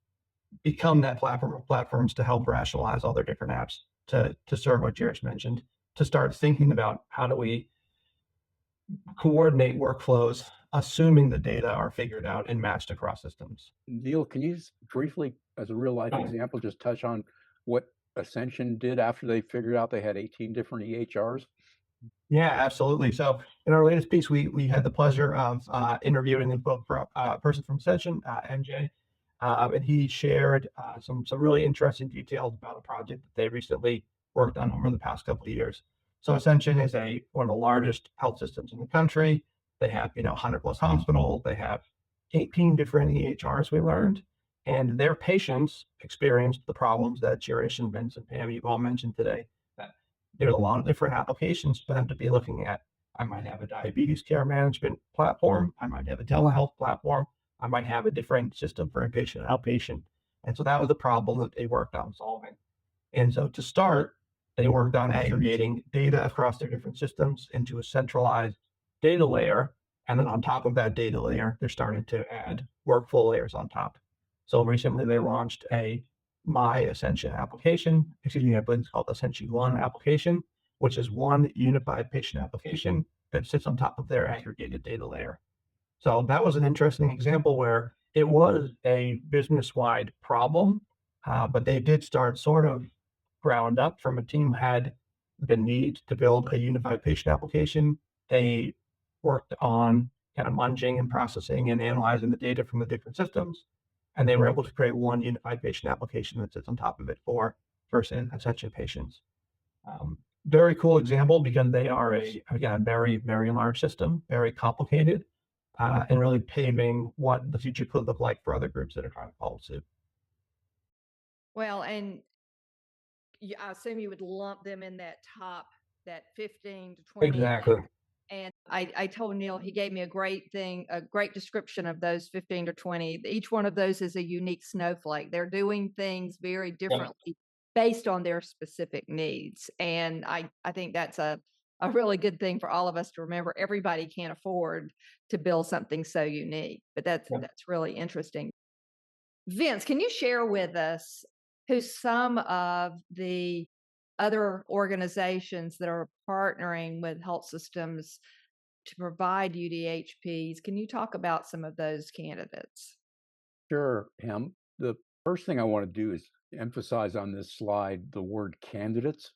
become that platform of platforms to help rationalize all their different apps to serve what Girish mentioned, to start thinking about how do we coordinate workflows, assuming the data are figured out and matched across systems. Neil, can you just briefly, as a real life example, just touch on what Ascension did after they figured out they had 18 different EHRs? Yeah, absolutely. So in our latest piece, we had the pleasure of interviewing a person from Ascension, MJ, and he shared some really interesting details about a project that they recently worked on over the past couple of years. So Ascension is one of the largest health systems in the country. They have 100 plus hospitals. They have 18 different EHRs. We learned, and their patients experienced the problems that Girish and Vince and Pam you've all mentioned today. That there's a lot of different applications for them to be looking at. I might have a diabetes care management platform. I might have a telehealth platform. I might have a different system for inpatient and outpatient. And so that was the problem that they worked on solving. And so to start, they worked on aggregating data across their different systems into a centralized data layer. And then on top of that data layer, they're starting to add workflow layers on top. So recently they launched a My Ascension application, I believe it's called Ascension One application, which is one unified patient application that sits on top of their aggregated data layer. So that was an interesting example where it was a business-wide problem, but they did start sort of ground up from a team who had the need to build a unified patient application. They worked on kind of munging and processing and analyzing the data from the different systems, and they were able to create one unified patient application that sits on top of it for Ascension patients. Very cool example because they are a very, very large system, very complicated, and really paving what the future could look like for other groups that are trying to follow suit. Well, and I assume you would lump them in that 15 to 20. Exactly. And I told Neil, he gave me a great description of those 15 to 20. Each one of those is a unique snowflake. They're doing things very differently based on their specific needs. And I think that's a really good thing for all of us to remember. Everybody can't afford to build something so unique, but that's really interesting. Vince, can you share with us who some of the other organizations that are partnering with health systems to provide UDHPs? Can you talk about some of those candidates? Sure, Pam. The first thing I want to do is emphasize on this slide the word candidates,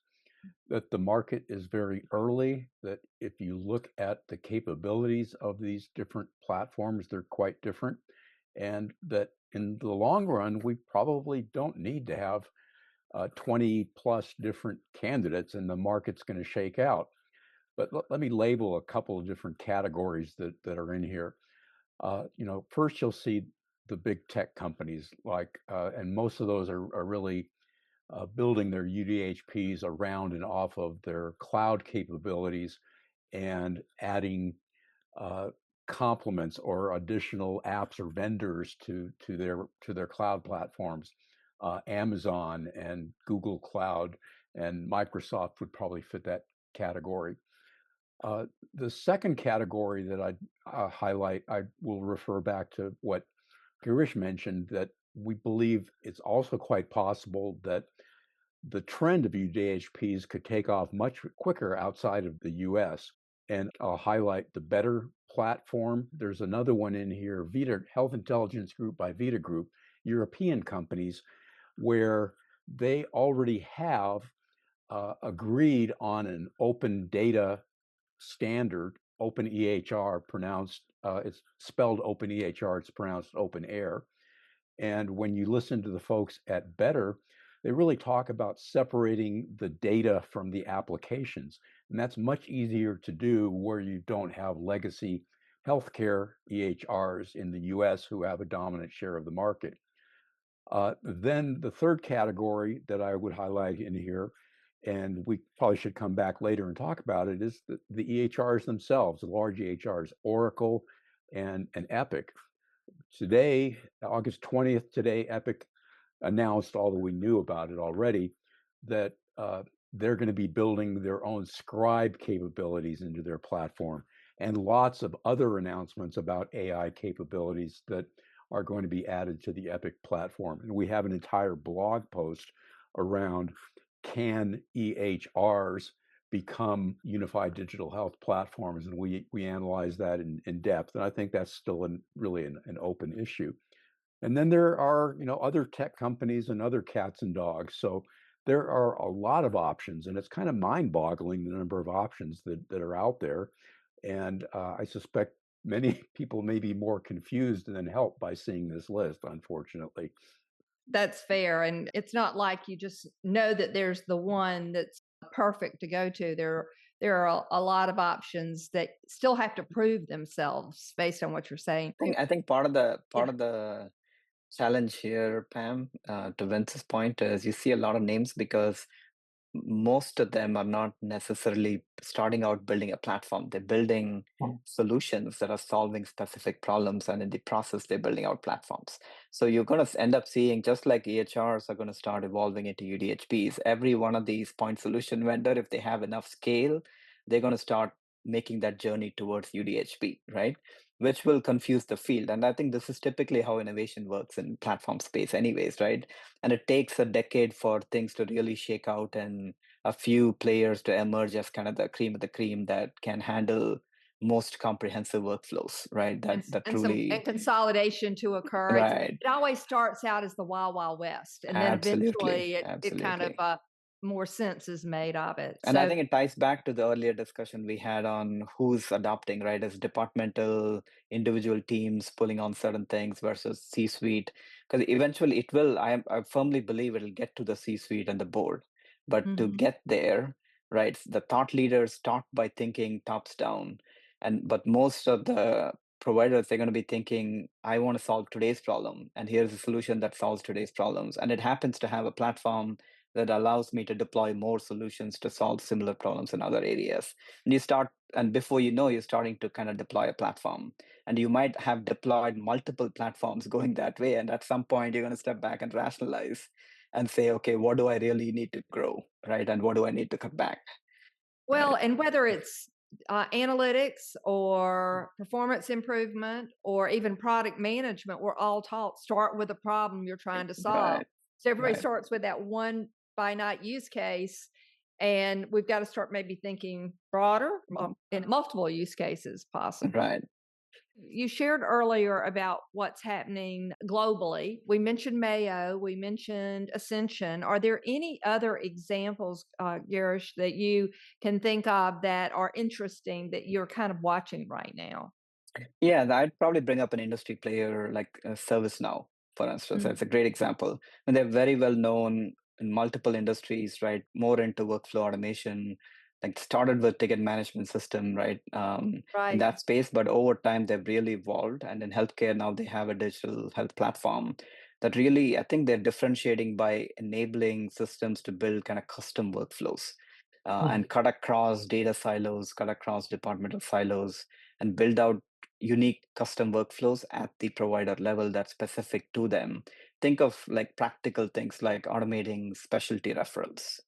that the market is very early, that if you look at the capabilities of these different platforms, they're quite different, and that in the long run, we probably don't need to have 20 plus different candidates, and the market's going to shake out. But let me label a couple of different categories that are in here. First you'll see the big tech companies and most of those are really building their UDHPs around and off of their cloud capabilities and adding complements or additional apps or vendors to their cloud platforms. Amazon and Google Cloud and Microsoft would probably fit that category. The second category that I'd highlight, I will refer back to what Girish mentioned, that we believe it's also quite possible that the trend of UDHPs could take off much quicker outside of the US. And I'll highlight the Better platform. There's another one in here, Vita Health Intelligence Group by Vita Group, European companies, where they already have agreed on an open data standard, open EHR, it's spelled open EHR, it's pronounced open air. And when you listen to the folks at Better, they really talk about separating the data from the applications. And that's much easier to do where you don't have legacy healthcare EHRs in the US who have a dominant share of the market. Then the third category that I would highlight in here, and we probably should come back later and talk about it, is the EHRs themselves, the large EHRs, Oracle and Epic. Today, August 20th, Epic announced, although we knew about it already, that they're going to be building their own scribe capabilities into their platform, and lots of other announcements about AI capabilities that are going to be added to the Epic platform. And we have an entire blog post around, can EHRs become unified digital health platforms? And we analyze that in depth. And I think that's still really an open issue. And then there are, other tech companies and other cats and dogs. So there are a lot of options, and it's kind of mind-boggling the number of options that are out there. And I suspect many people may be more confused than helped by seeing this list, unfortunately. That's fair. And it's not like you just know that there's the one that's perfect to go to. There are a lot of options that still have to prove themselves based on what you're saying. I think part of the challenge here, Pam, to Vince's point, is you see a lot of names because most of them are not necessarily starting out building a platform. They're building solutions that are solving specific problems, and in the process, they're building out platforms. So you're going to end up seeing, just like EHRs are going to start evolving into UDHPs, every one of these point solution vendor, if they have enough scale, they're going to start making that journey towards UDHP, right? Which will confuse the field. And I think this is typically how innovation works in platform space anyways, right? And it takes a decade for things to really shake out and a few players to emerge as kind of the cream of the cream that can handle most comprehensive workflows, right? That truly and consolidation to occur. Right. It always starts out as the Wild Wild West, and then eventually it kind of more sense is made of it. And I think it ties back to the earlier discussion we had on who's adopting, right? As departmental, individual teams pulling on certain things versus C-suite. Because eventually it will, I firmly believe it'll get to the C-suite and the board. But to get there, right, the thought leaders start by thinking tops down. But most of the providers, they're going to be thinking, I want to solve today's problem. And here's a solution that solves today's problems. And it happens to have a platform that allows me to deploy more solutions to solve similar problems in other areas. And before you know, you're starting to kind of deploy a platform. And you might have deployed multiple platforms going that way. And at some point, you're going to step back and rationalize and say, okay, what do I really need to grow, right? And what do I need to cut back? Well, right? And whether it's analytics or performance improvement or even product management, we're all taught start with a problem you're trying to solve. Right. So everybody starts with that one finite use case, and we've got to start maybe thinking broader in multiple use cases possible. Right. You shared earlier about what's happening globally. We mentioned Mayo, we mentioned Ascension. Are there any other examples, Girish, that you can think of that are interesting that you're kind of watching right now? Yeah, I'd probably bring up an industry player like ServiceNow, for instance. That's a great example. And they're very well known in multiple industries, right? More into workflow automation, like started with ticket management system, right? In Right. that space, but over time they've really evolved. And in healthcare now they have a digital health platform that really, I think they're differentiating by enabling systems to build kind of custom workflows and cut across data silos, cut across departmental silos, and build out unique custom workflows at the provider level that's specific to them. Think of like practical things like automating specialty referrals,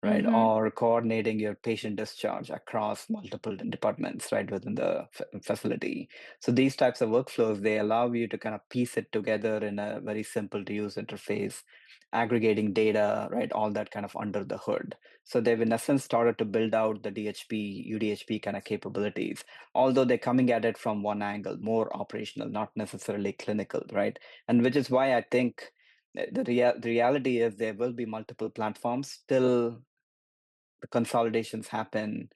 right? Mm-hmm. Or coordinating your patient discharge across multiple departments, right, within the facility. So these types of workflows, they allow you to kind of piece it together in a very simple to use interface, aggregating data, right, all that kind of under the hood. So they've in essence started to build out the DHP, UDHP kind of capabilities, although they're coming at it from one angle, more operational, not necessarily clinical, right? And which is why I think the reality is there will be multiple platforms. Still, the consolidations happen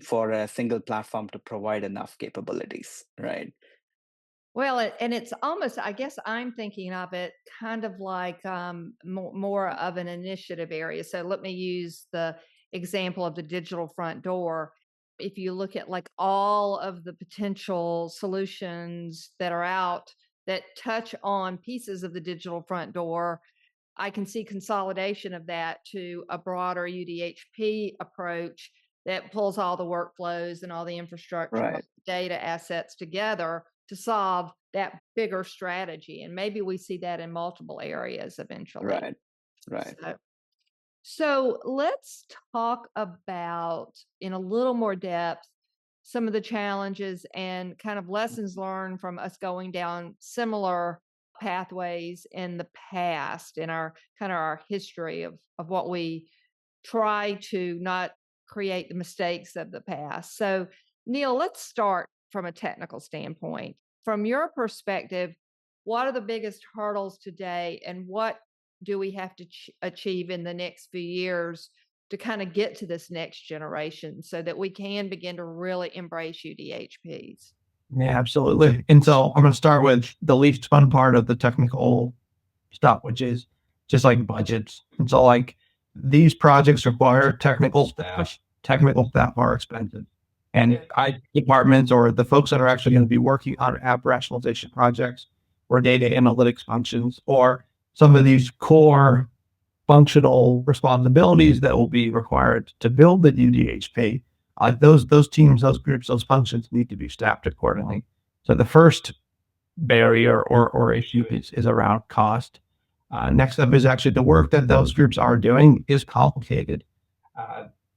for a single platform to provide enough capabilities, right? Well, and it's almost, I guess I'm thinking of it kind of like more of an initiative area. So let me use the example of the digital front door. If you look at like all of the potential solutions that are out that touch on pieces of the digital front door, I can see consolidation of that to a broader UDHP approach that pulls all the workflows and all the infrastructure, all Right, the data assets together to solve that bigger strategy. And maybe we see that in multiple areas eventually. right, right. So let's talk about in a little more depth some of the challenges and kind of lessons learned from us going down similar pathways in the past in our kind of our history of what we try to not create the mistakes of the past. So Neil, let's start from a technical standpoint. From your perspective, what are the biggest hurdles today and what do we have to achieve in the next few years to kind of get to this next generation so that we can begin to really embrace UDHPs? Yeah, absolutely. And so I'm going to start with the least fun part of the technical stuff, which is just like budgets. And so like these projects require technical staff. Technical staff are expensive. And IT departments or the folks that are actually going to be working on app rationalization projects or data analytics functions or some of these core functional responsibilities that will be required to build the UDHP, those teams, those groups, those functions need to be staffed accordingly. So the first barrier or issue is around cost. Next up is actually the work that those groups are doing is complicated.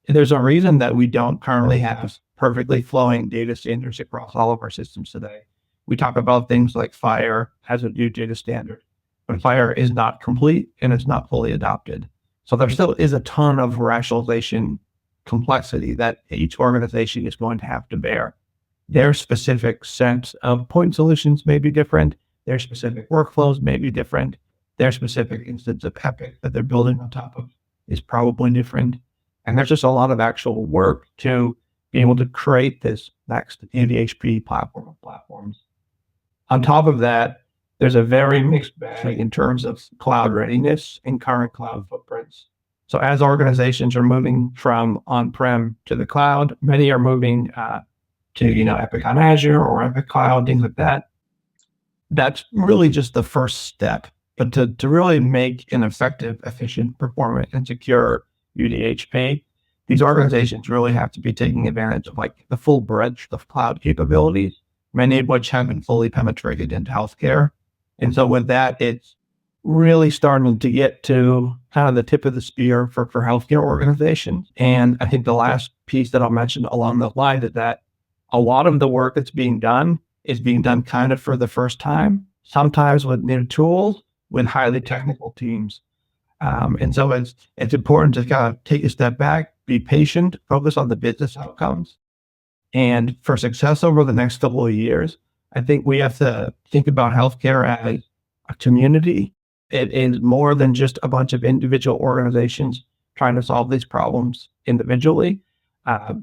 There's a reason that we don't currently have perfectly flowing data standards across all of our systems today. We talk about things like FHIR as a new data standard, but FHIR is not complete and it's not fully adopted. So there still is a ton of rationalization complexity that each organization is going to have to bear. Their specific set of point solutions may be different. Their specific workflows may be different. Their specific instance of Epic that they're building on top of is probably different. And there's just a lot of actual work to be able to create this next UDHP platform of platforms. On top of that, there's a very mixed bag in terms of cloud readiness and current cloud footprints. So as organizations are moving from on-prem to the cloud, many are moving to Epic on Azure or Epic Cloud, things like that. That's really just the first step. But to really make an effective, efficient, performant, and secure UDHP, these organizations really have to be taking advantage of like the full breadth of cloud capabilities, many of which haven't fully penetrated into healthcare. And so with that, it's really starting to get to kind of the tip of the spear for healthcare organizations. And I think the last piece that I'll mention along the line is that a lot of the work that's being done is being done kind of for the first time, sometimes with new tools, with highly technical teams. And so it's important to kind of take a step back, be patient, focus on the business outcomes. And for success over the next couple of years, I think we have to think about healthcare as a community. It is more than just a bunch of individual organizations trying to solve these problems individually.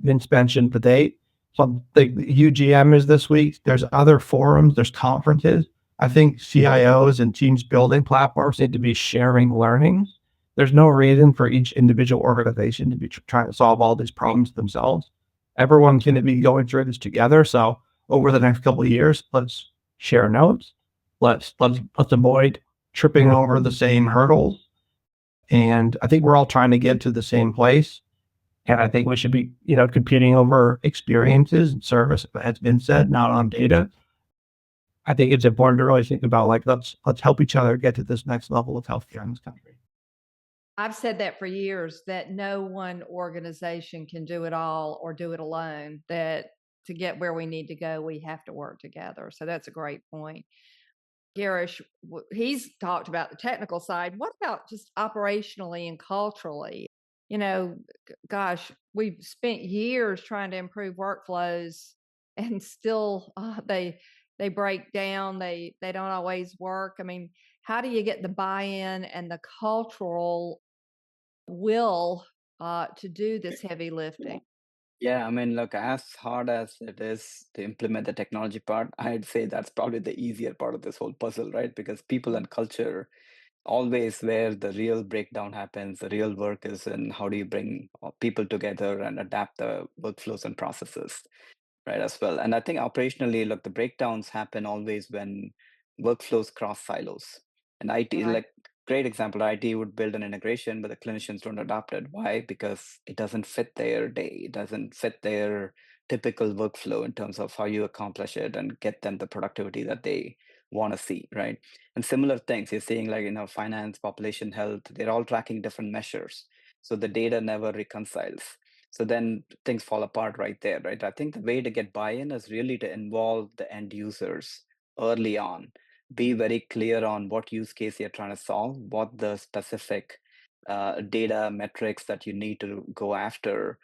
Vince mentioned the date. So the UGM is this week. There's other forums, there's conferences. I think CIOs and teams building platforms need to be sharing learnings. There's no reason for each individual organization to be trying to solve all these problems themselves. Everyone's going to be going through this together. So over the next couple of years, let's share notes. Let's avoid tripping over the same hurdles. And I think we're all trying to get to the same place. And I think we should be, competing over experiences and service, as been said, not on data. I think it's important to really think about let's help each other get to this next level of healthcare in this country. I've said that for years, that no one organization can do it all or do it alone, that to get where we need to go, we have to work together. So that's a great point. Girish, he's talked about the technical side. What about just operationally and culturally? Gosh, we've spent years trying to improve workflows, and still they break down. They don't always work. I mean, how do you get the buy-in and the cultural will to do this heavy lifting? Yeah, I mean, look, as hard as it is to implement the technology part, I'd say that's probably the easier part of this whole puzzle, right? Because people and culture always where the real breakdown happens, the real work is in how do you bring people together and adapt the workflows and processes, right, as well. And I think operationally, look, the breakdowns happen always when workflows cross silos. And IT, Right. like great example, IT would build an integration, but the clinicians don't adopt it. Why? Because it doesn't fit their day. It doesn't fit their typical workflow in terms of how you accomplish it and get them the productivity that they want to see, right? And similar things you're seeing, like, finance, population health, they're all tracking different measures. So the data never reconciles. So then things fall apart right there, right? I think the way to get buy-in is really to involve the end users early on. Be very clear on what use case you're trying to solve, what the specific data metrics that you need to go after,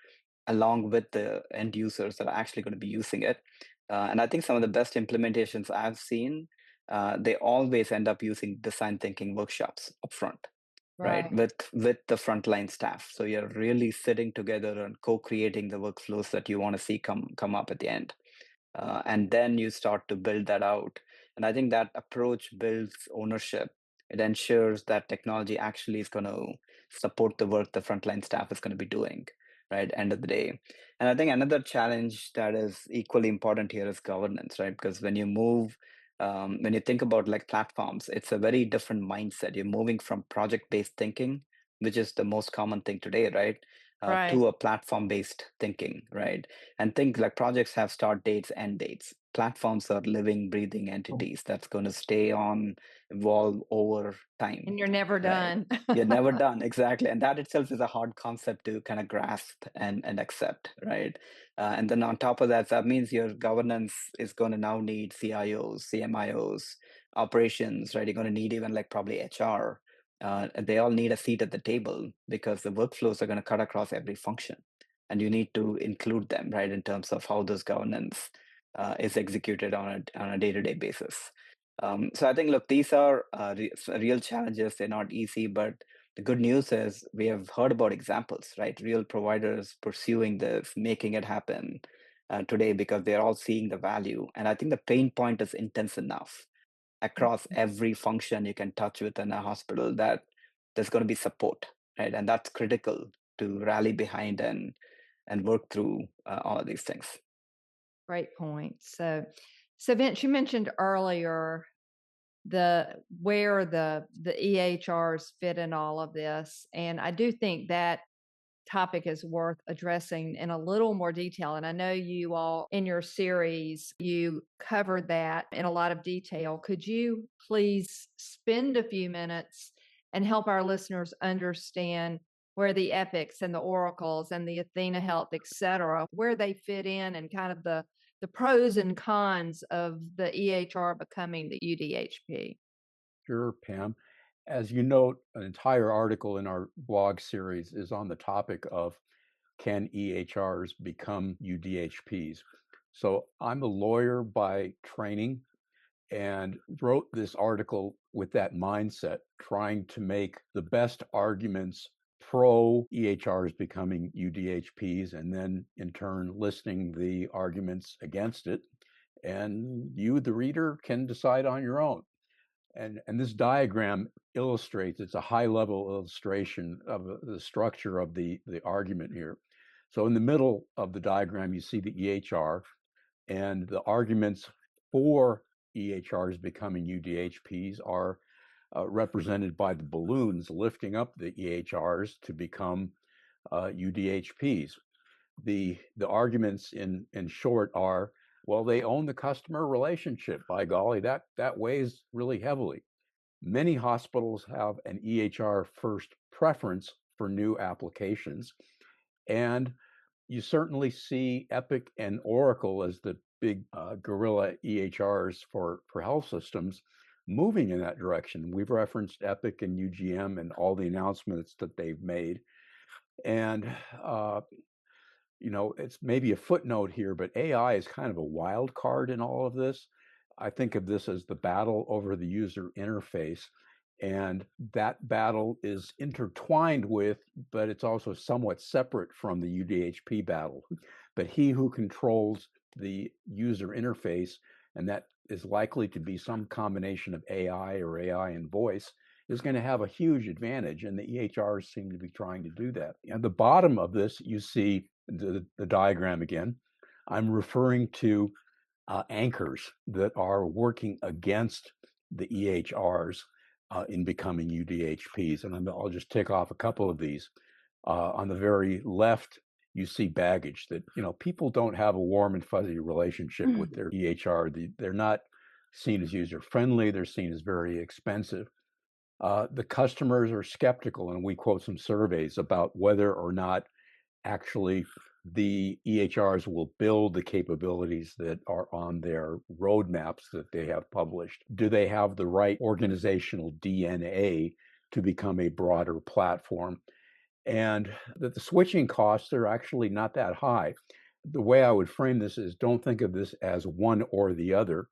along with the end users that are actually going to be using it. And I think some of the best implementations I've seen, they always end up using design thinking workshops upfront, right, Right. with the frontline staff. So you're really sitting together and co-creating the workflows that you want to see come up at the end. And then you start to build that out. And I think that approach builds ownership. It ensures that technology actually is going to support the work the frontline staff is going to be doing, right? End of the day. And I think another challenge that is equally important here is governance, right? Because when you think about like platforms, it's a very different mindset. You're moving from project-based thinking, which is the most common thing today, right? Right. To a platform-based thinking, right? And think like projects have start dates, end dates. Platforms are living, breathing entities that's going to stay on, evolve over time, And you're never right? done. You're never done, exactly. And that itself is a hard concept to kind of grasp and accept, right? And then on top of that, that means your governance is going to now need CIOs, CMIOs, operations, right? You're going to need even like probably HR. They all need a seat at the table because the workflows are going to cut across every function, and you need to include them, right, in terms of how those governance is executed on a day-to-day basis. So I think, look, these are real challenges. They're not easy, but the good news is we have heard about examples, right? Real providers pursuing this, making it happen today because they're all seeing the value. And I think the pain point is intense enough across every function you can touch within a hospital that there's going to be support, right? And that's critical to rally behind and work through all of these things. Great point. So Vince, you mentioned earlier where the EHRs fit in all of this, and I do think that topic is worth addressing in a little more detail. And I know you all in your series, you covered that in a lot of detail. Could you please spend a few minutes and help our listeners understand where the Epics and the Oracles and the Athena Health, et cetera, where they fit in, and kind of the pros and cons of the EHR becoming the UDHP? Sure, Pam. As you note, an entire article in our blog series is on the topic of can EHRs become UDHPs? So I'm a lawyer by training and wrote this article with that mindset, trying to make the best arguments pro EHRs becoming UDHPs, and then in turn listing the arguments against it. And you, the reader, can decide on your own. And this diagram illustrates, it's a high level illustration of the structure of the argument here. So in the middle of the diagram, you see the EHR, and the arguments for EHRs becoming UDHPs are represented by the balloons lifting up the EHRs to become UDHPs. The arguments in short are, well, they own the customer relationship. By golly, that weighs really heavily. Many hospitals have an EHR first preference for new applications, and you certainly see Epic and Oracle as the big gorilla EHRs for health systems moving in that direction. We've referenced Epic and UGM and all the announcements that they've made. And it's maybe a footnote here, but AI is kind of a wild card in all of this. I think of this as the battle over the user interface. And that battle is intertwined with, but it's also somewhat separate from the UDHP battle. But he who controls the user interface, and that is likely to be some combination of AI or AI and voice, is going to have a huge advantage. And the EHRs seem to be trying to do that. At the bottom of this, you see the diagram again. I'm referring to anchors that are working against the EHRs in becoming UDHPs. And I'll just tick off a couple of these. On the very left, you see baggage that, people don't have a warm and fuzzy relationship with their EHR. They're not seen as user friendly. They're seen as very expensive. The customers are skeptical, and we quote some surveys about whether or not actually the EHRs will build the capabilities that are on their roadmaps that they have published. Do they have the right organizational DNA to become a broader platform? And that the switching costs are actually not that high. The way I would frame this is, don't think of this as one or the other,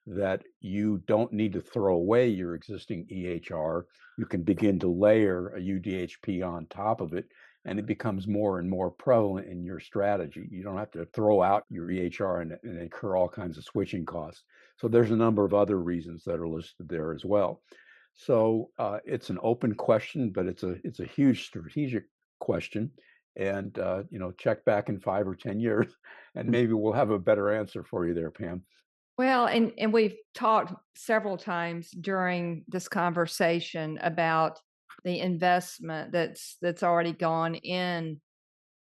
that you don't need to throw away your existing EHR. You can begin to layer a UDHP on top of it, and it becomes more and more prevalent in your strategy. You don't have to throw out your EHR and incur all kinds of switching costs. So there's a number of other reasons that are listed there as well. So it's an open question, but it's a huge strategic question. And check back in 5 or 10 years, and maybe we'll have a better answer for you there, Pam. Well, and we've talked several times during this conversation about the investment that's already gone in.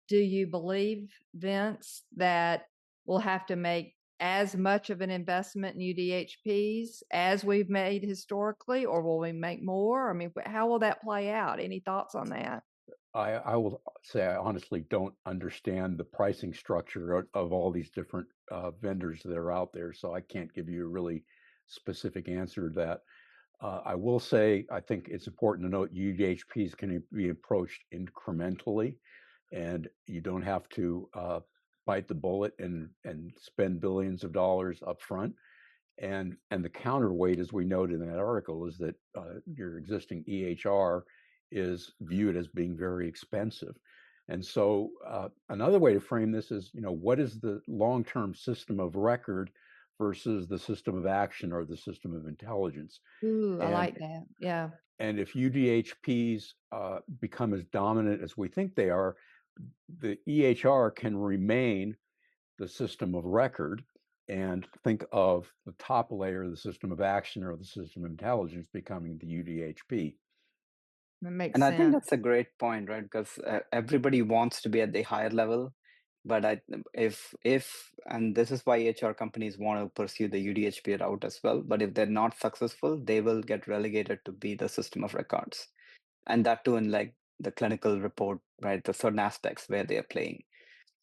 Do you believe, Vince, that we'll have to make as much of an investment in UDHPs as we've made historically, or will we make more? I mean, how will that play out? Any thoughts on that? I will say I honestly don't understand the pricing structure of all these different vendors that are out there, so I can't give you a really specific answer to that. I will say I think it's important to note UDHPs can be approached incrementally, and you don't have to bite the bullet and spend billions of dollars up front. And the counterweight, as we noted in that article, is that your existing EHR is viewed as being very expensive. And so another way to frame this is, what is the long-term system of record versus the system of action or the system of intelligence? Ooh, I like that. Yeah. And if UDHPs become as dominant as we think they are, the EHR can remain the system of record, and think of the top layer, the system of action or the system of intelligence, becoming the UDHP. That makes And I think sense. that's a great point, right? Because everybody wants to be at the higher level, but if and this is why HR companies want to pursue the UDHP route as well. But if they're not successful, they will get relegated to be the system of records, and that too in like the clinical report, right? The certain aspects where they are playing.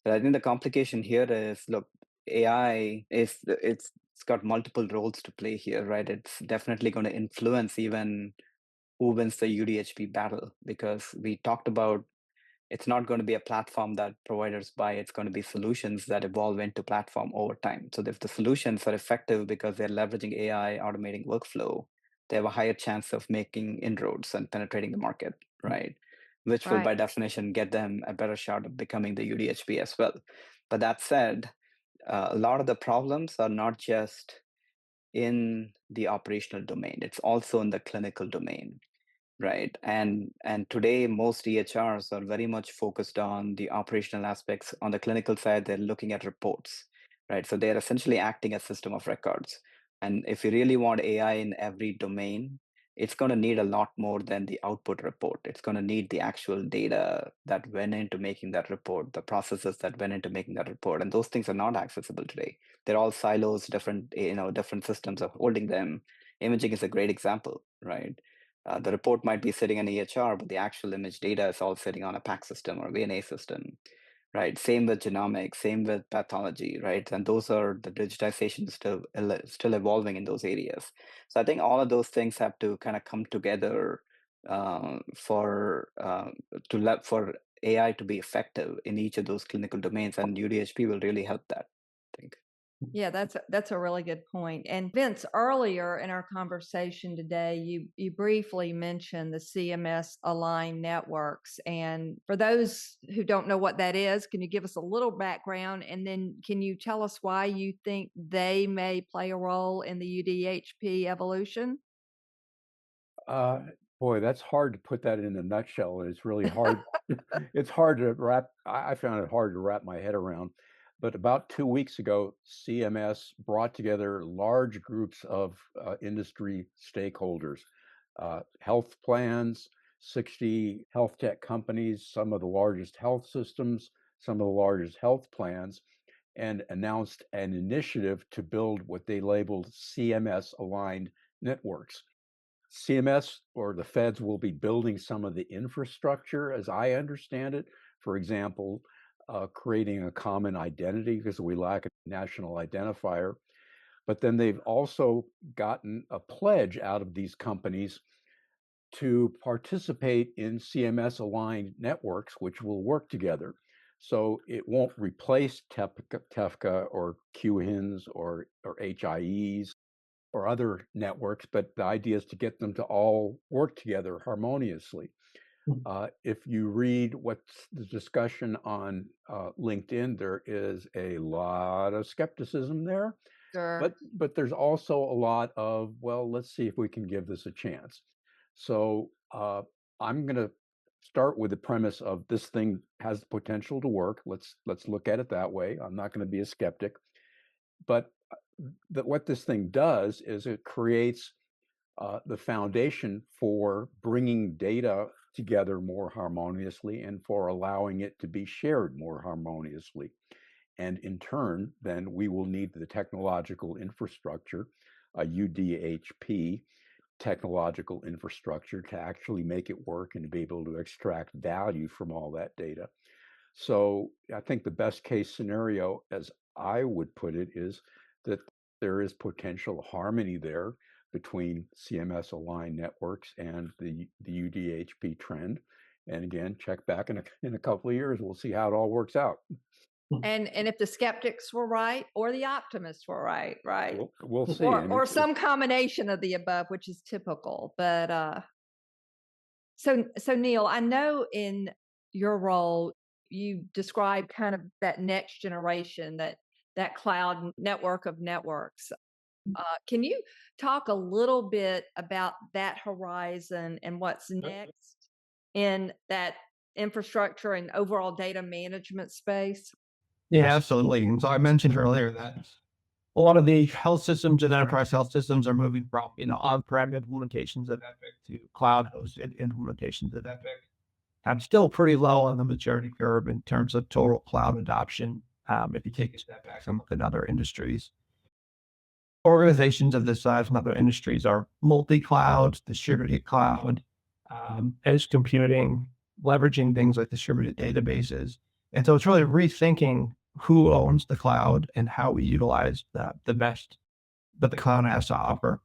But I think the complication here is, look, AI it's got multiple roles to play here, right? It's definitely going to influence even who wins the UDHP battle, because we talked about it's not going to be a platform that providers buy. It's going to be solutions that evolve into platform over time. So if the solutions are effective because they're leveraging AI, automating workflow, they have a higher chance of making inroads and penetrating the market, right? Which will, by definition, get them a better shot of becoming the UDHP as well. But that said, a lot of the problems are not just in the operational domain. It's also in the clinical domain, right? And today, most EHRs are very much focused on the operational aspects. On the clinical side, they're looking at reports, right? So they're essentially acting as system of records. And if you really want AI in every domain, it's going to need a lot more than the output report. It's going to need the actual data that went into making that report, the processes that went into making that report. And those things are not accessible today. They're all silos, different systems are holding them. Imaging is a great example, right? The report might be sitting in EHR, but the actual image data is all sitting on a PAC system or VNA system, right? Same with genomics, same with pathology, right? And those are the digitization is still evolving in those areas. So I think all of those things have to kind of come together for AI to be effective in each of those clinical domains, and UDHP will really help that, I think. Yeah, that's a really good point. And Vince, earlier in our conversation today, you briefly mentioned the CMS aligned networks. And for those who don't know what that is, can you give us a little background? And then can you tell us why you think they may play a role in the UDHP evolution? Boy, that's hard to put that in a nutshell. And it's really hard. It's hard to I found it hard to wrap my head around. But about 2 weeks ago, CMS brought together large groups of industry stakeholders, health plans, 60 health tech companies, some of the largest health systems, some of the largest health plans, and announced an initiative to build what they labeled CMS aligned networks. CMS or the feds will be building some of the infrastructure, as I understand it. For example, creating a common identity because we lack a national identifier. But then they've also gotten a pledge out of these companies to participate in CMS aligned networks, which will work together. So it won't replace TEFCA or QHINs or HIEs or other networks, but the idea is to get them to all work together harmoniously. If you read what's the discussion on LinkedIn, there is a lot of skepticism there, Sure. but there's also a lot of, well, let's see if we can give this a chance. So I'm going to start with the premise of this thing has the potential to work. Let's look at it that way. I'm not going to be a skeptic, but what this thing does is it creates the foundation for bringing data together more harmoniously and for allowing it to be shared more harmoniously. And in turn, then we will need the technological infrastructure, a UDHP technological infrastructure to actually make it work and to be able to extract value from all that data. So I think the best case scenario, as I would put it, is that there is potential harmony there between CMS aligned networks and the UDHP trend. And again, check back in a couple of years, we'll see how it all works out. And if the skeptics were right or the optimists were right, We'll see. Or some combination of the above, which is typical. But so Neil, I know in your role you describe kind of that next generation, that cloud network of networks. Can you talk a little bit about that horizon and what's next in that infrastructure and overall data management space? Yeah, absolutely. And so I mentioned earlier that a lot of the health systems and enterprise health systems are moving from, on-prem implementations of Epic to cloud-hosted implementations of Epic. I'm still pretty low on the maturity curve in terms of total cloud adoption. If you take a step back and look at other industries, organizations of this size from other industries are multi-cloud, distributed cloud, edge computing, leveraging things like distributed databases. And so it's really rethinking who owns the cloud and how we utilize the best that the cloud has to offer.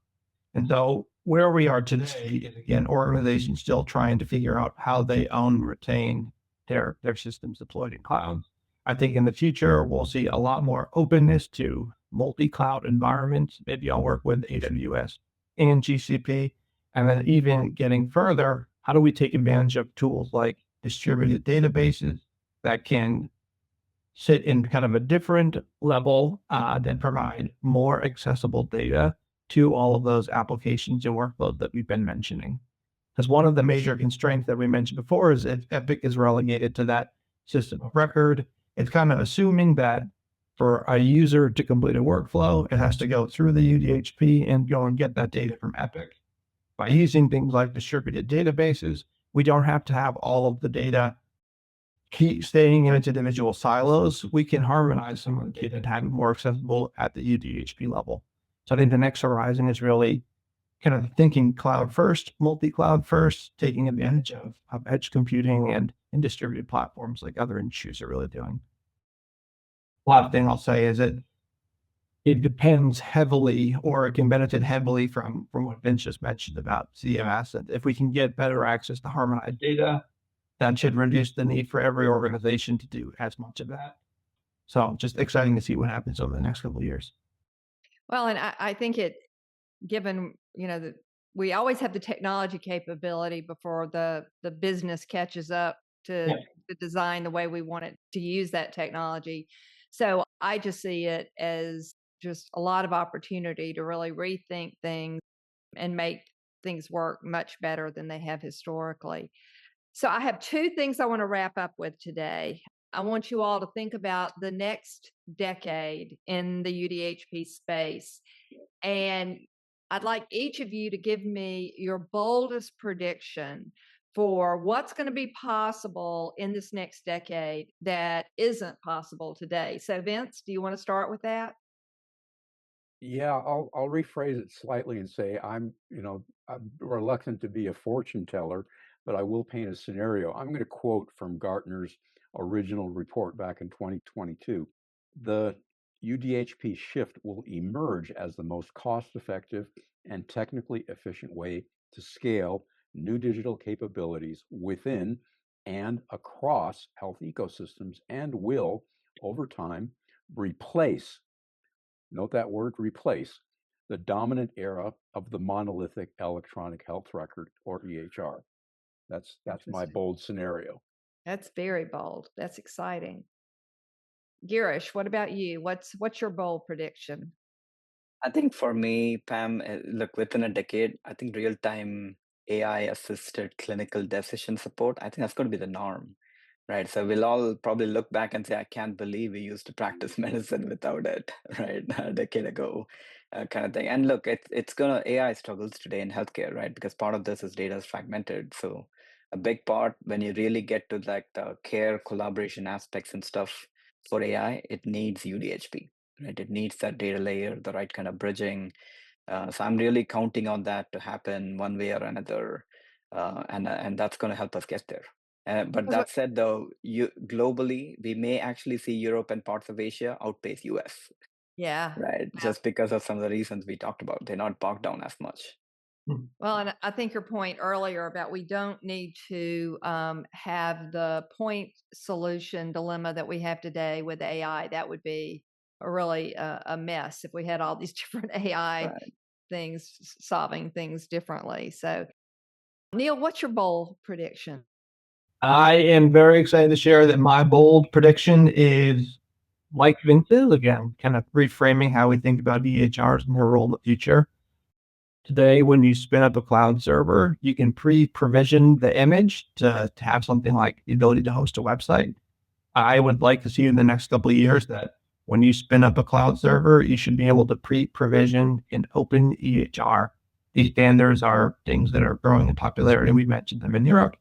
And so where we are today is, again, organizations still trying to figure out how they own and retain their systems deployed in cloud. I think in the future, we'll see a lot more openness to multi-cloud environments. Maybe I'll work with AWS and GCP. And then even getting further, how do we take advantage of tools like distributed databases that can sit in kind of a different level that provide more accessible data to all of those applications and workloads that we've been mentioning. Because one of the major constraints that we mentioned before is if Epic is relegated to that system of record, it's kind of assuming that for a user to complete a workflow, it has to go through the UDHP and go and get that data from Epic. By using things like distributed databases, we don't have to have all of the data keep staying in its individual silos. We can harmonize some of the data and have it more accessible at the UDHP level. So I think the next horizon is really kind of thinking cloud first, multi-cloud first, taking advantage of edge computing and distributed platforms like other industries are really doing. Last thing I'll say is that it depends heavily, or it can benefit heavily from what Vince just mentioned about CMS. And if we can get better access to harmonized data, that should reduce the need for every organization to do as much of that. So just exciting to see what happens over the next couple of years. Well, and I think given, that we always have the technology capability before the business catches up to design the way we want it to use that technology. So I just see it as just a lot of opportunity to really rethink things and make things work much better than they have historically. So I have two things I want to wrap up with today. I want you all to think about the next decade in the UDHP space. And I'd like each of you to give me your boldest prediction for what's going to be possible in this next decade that isn't possible today. So Vince, do you want to start with that? Yeah, I'll rephrase it slightly and say I'm reluctant to be a fortune teller, but I will paint a scenario. I'm going to quote from Gartner's original report back in 2022. The UDHP shift will emerge as the most cost-effective and technically efficient way to scale new digital capabilities within and across health ecosystems, and will, over time, replace, note that word, replace, the dominant era of the monolithic electronic health record, or EHR. That's my bold scenario. That's very bold. That's exciting. Girish, what about you? What's your bold prediction? I think for me, Pam, look, within a decade, I think real-time AI-assisted clinical decision support, I think that's going to be the norm, right? So we'll all probably look back and say, I can't believe we used to practice medicine without it, right? A decade ago, kind of thing. And look, AI struggles today in healthcare, right? Because part of this is data is fragmented. So a big part, when you really get to like the care collaboration aspects and stuff for AI, it needs UDHP, right? It needs that data layer, the right kind of bridging. So I'm really counting on that to happen one way or another, and that's going to help us get there. But that said, though, globally, we may actually see Europe and parts of Asia outpace US, Yeah. right? Just because of some of the reasons we talked about. They're not bogged down as much. Well, and I think your point earlier about we don't need to have the point solution dilemma that we have today with AI. That would be really a mess if we had all these different AI things solving things differently. So, Neil, what's your bold prediction? I am very excited to share that my bold prediction is like Vince's, again, kind of reframing how we think about EHRs and their role in the future. Today, when you spin up a cloud server, you can pre-provision the image to have something like the ability to host a website. I would like to see in the next couple of years that when you spin up a cloud server, you should be able to pre-provision an open EHR. These standards are things that are growing in popularity. We mentioned them in Europe.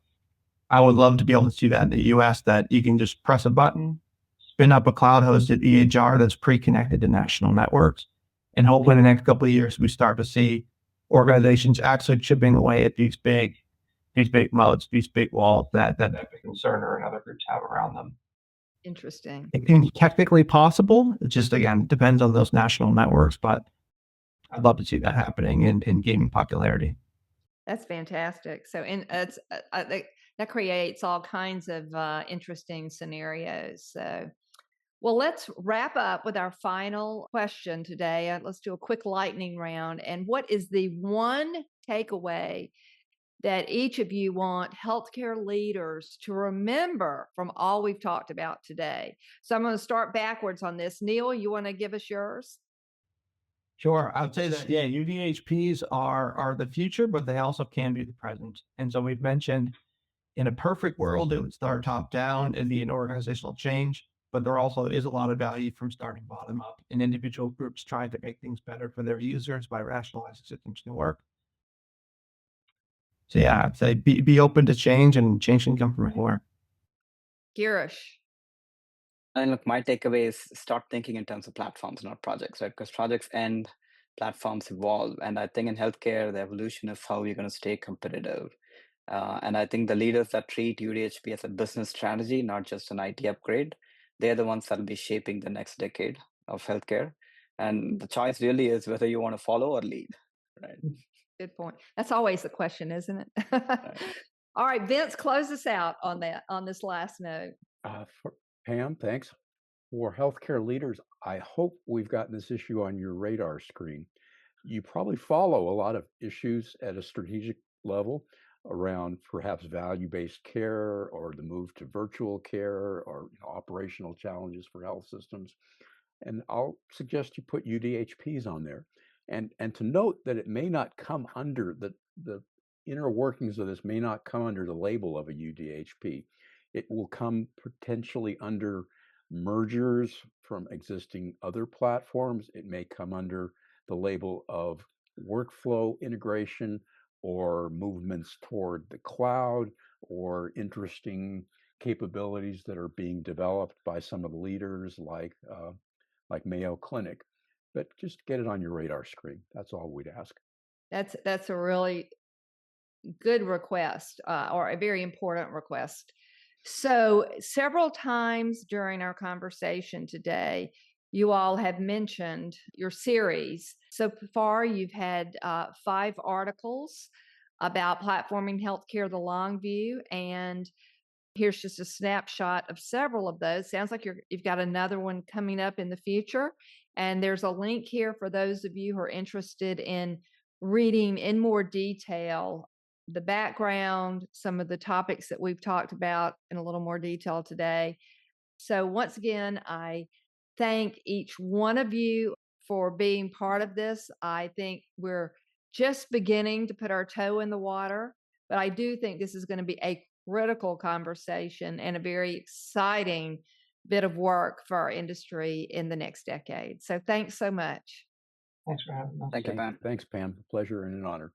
I would love to be able to see that in the US, that you can just press a button, spin up a cloud-hosted EHR that's pre-connected to national networks, and hopefully in the next couple of years, we start to see organizations actually chipping away at these big moats, these big walls that Epic and Cerner and other groups have around them. Interesting. It can be technically possible. It just, again, depends on those national networks, but I'd love to see that happening in gaining popularity. That's fantastic. So, that creates all kinds of interesting scenarios. So, well, let's wrap up with our final question today. Let's do a quick lightning round. And what is the one takeaway that each of you want healthcare leaders to remember from all we've talked about today? So I'm going to start backwards on this. Neil, you want to give us yours? Sure. I would say that, yeah, UDHPs are the future, but they also can be the present. And so we've mentioned in a perfect world, it would start top down and be an organizational change, but there also is a lot of value from starting bottom up in individual groups trying to make things better for their users by rationalizing systems to work. So yeah, I'd say be open to change, and change can come from anywhere. Girish. And look, my takeaway is start thinking in terms of platforms, not projects, right? Because projects end, platforms evolve. And I think in healthcare, the evolution is how we're going to stay competitive. And I think the leaders that treat UDHP as a business strategy, not just an IT upgrade, they're the ones that'll be shaping the next decade of healthcare. And the choice really is whether you want to follow or lead, right? Good point. That's always the question, isn't it? Right. All right, Vince, close us out on this last note. Pam, thanks. For healthcare leaders, I hope we've gotten this issue on your radar screen. You probably follow a lot of issues at a strategic level around perhaps value-based care or the move to virtual care or operational challenges for health systems. And I'll suggest you put UDHPs on there. And to note that it may not come under the inner workings of this may not come under the label of a UDHP. It will come potentially under mergers from existing other platforms. It may come under the label of workflow integration or movements toward the cloud or interesting capabilities that are being developed by some of the leaders like Mayo Clinic. But just get it on your radar screen. That's all we'd ask. That's a really good request, or a very important request. So several times during our conversation today, you all have mentioned your series. So far, you've had 5 articles about platforming healthcare, the long view, and here's just a snapshot of several of those. Sounds like you've got another one coming up in the future. And there's a link here for those of you who are interested in reading in more detail the background, some of the topics that we've talked about in a little more detail today. So once again, I thank each one of you for being part of this. I think we're just beginning to put our toe in the water, but I do think this is going to be a critical conversation and a very exciting bit of work for our industry in the next decade. So thanks so much. Thanks for having us. Thank you, Pam. Thanks, Pam. A pleasure and an honor.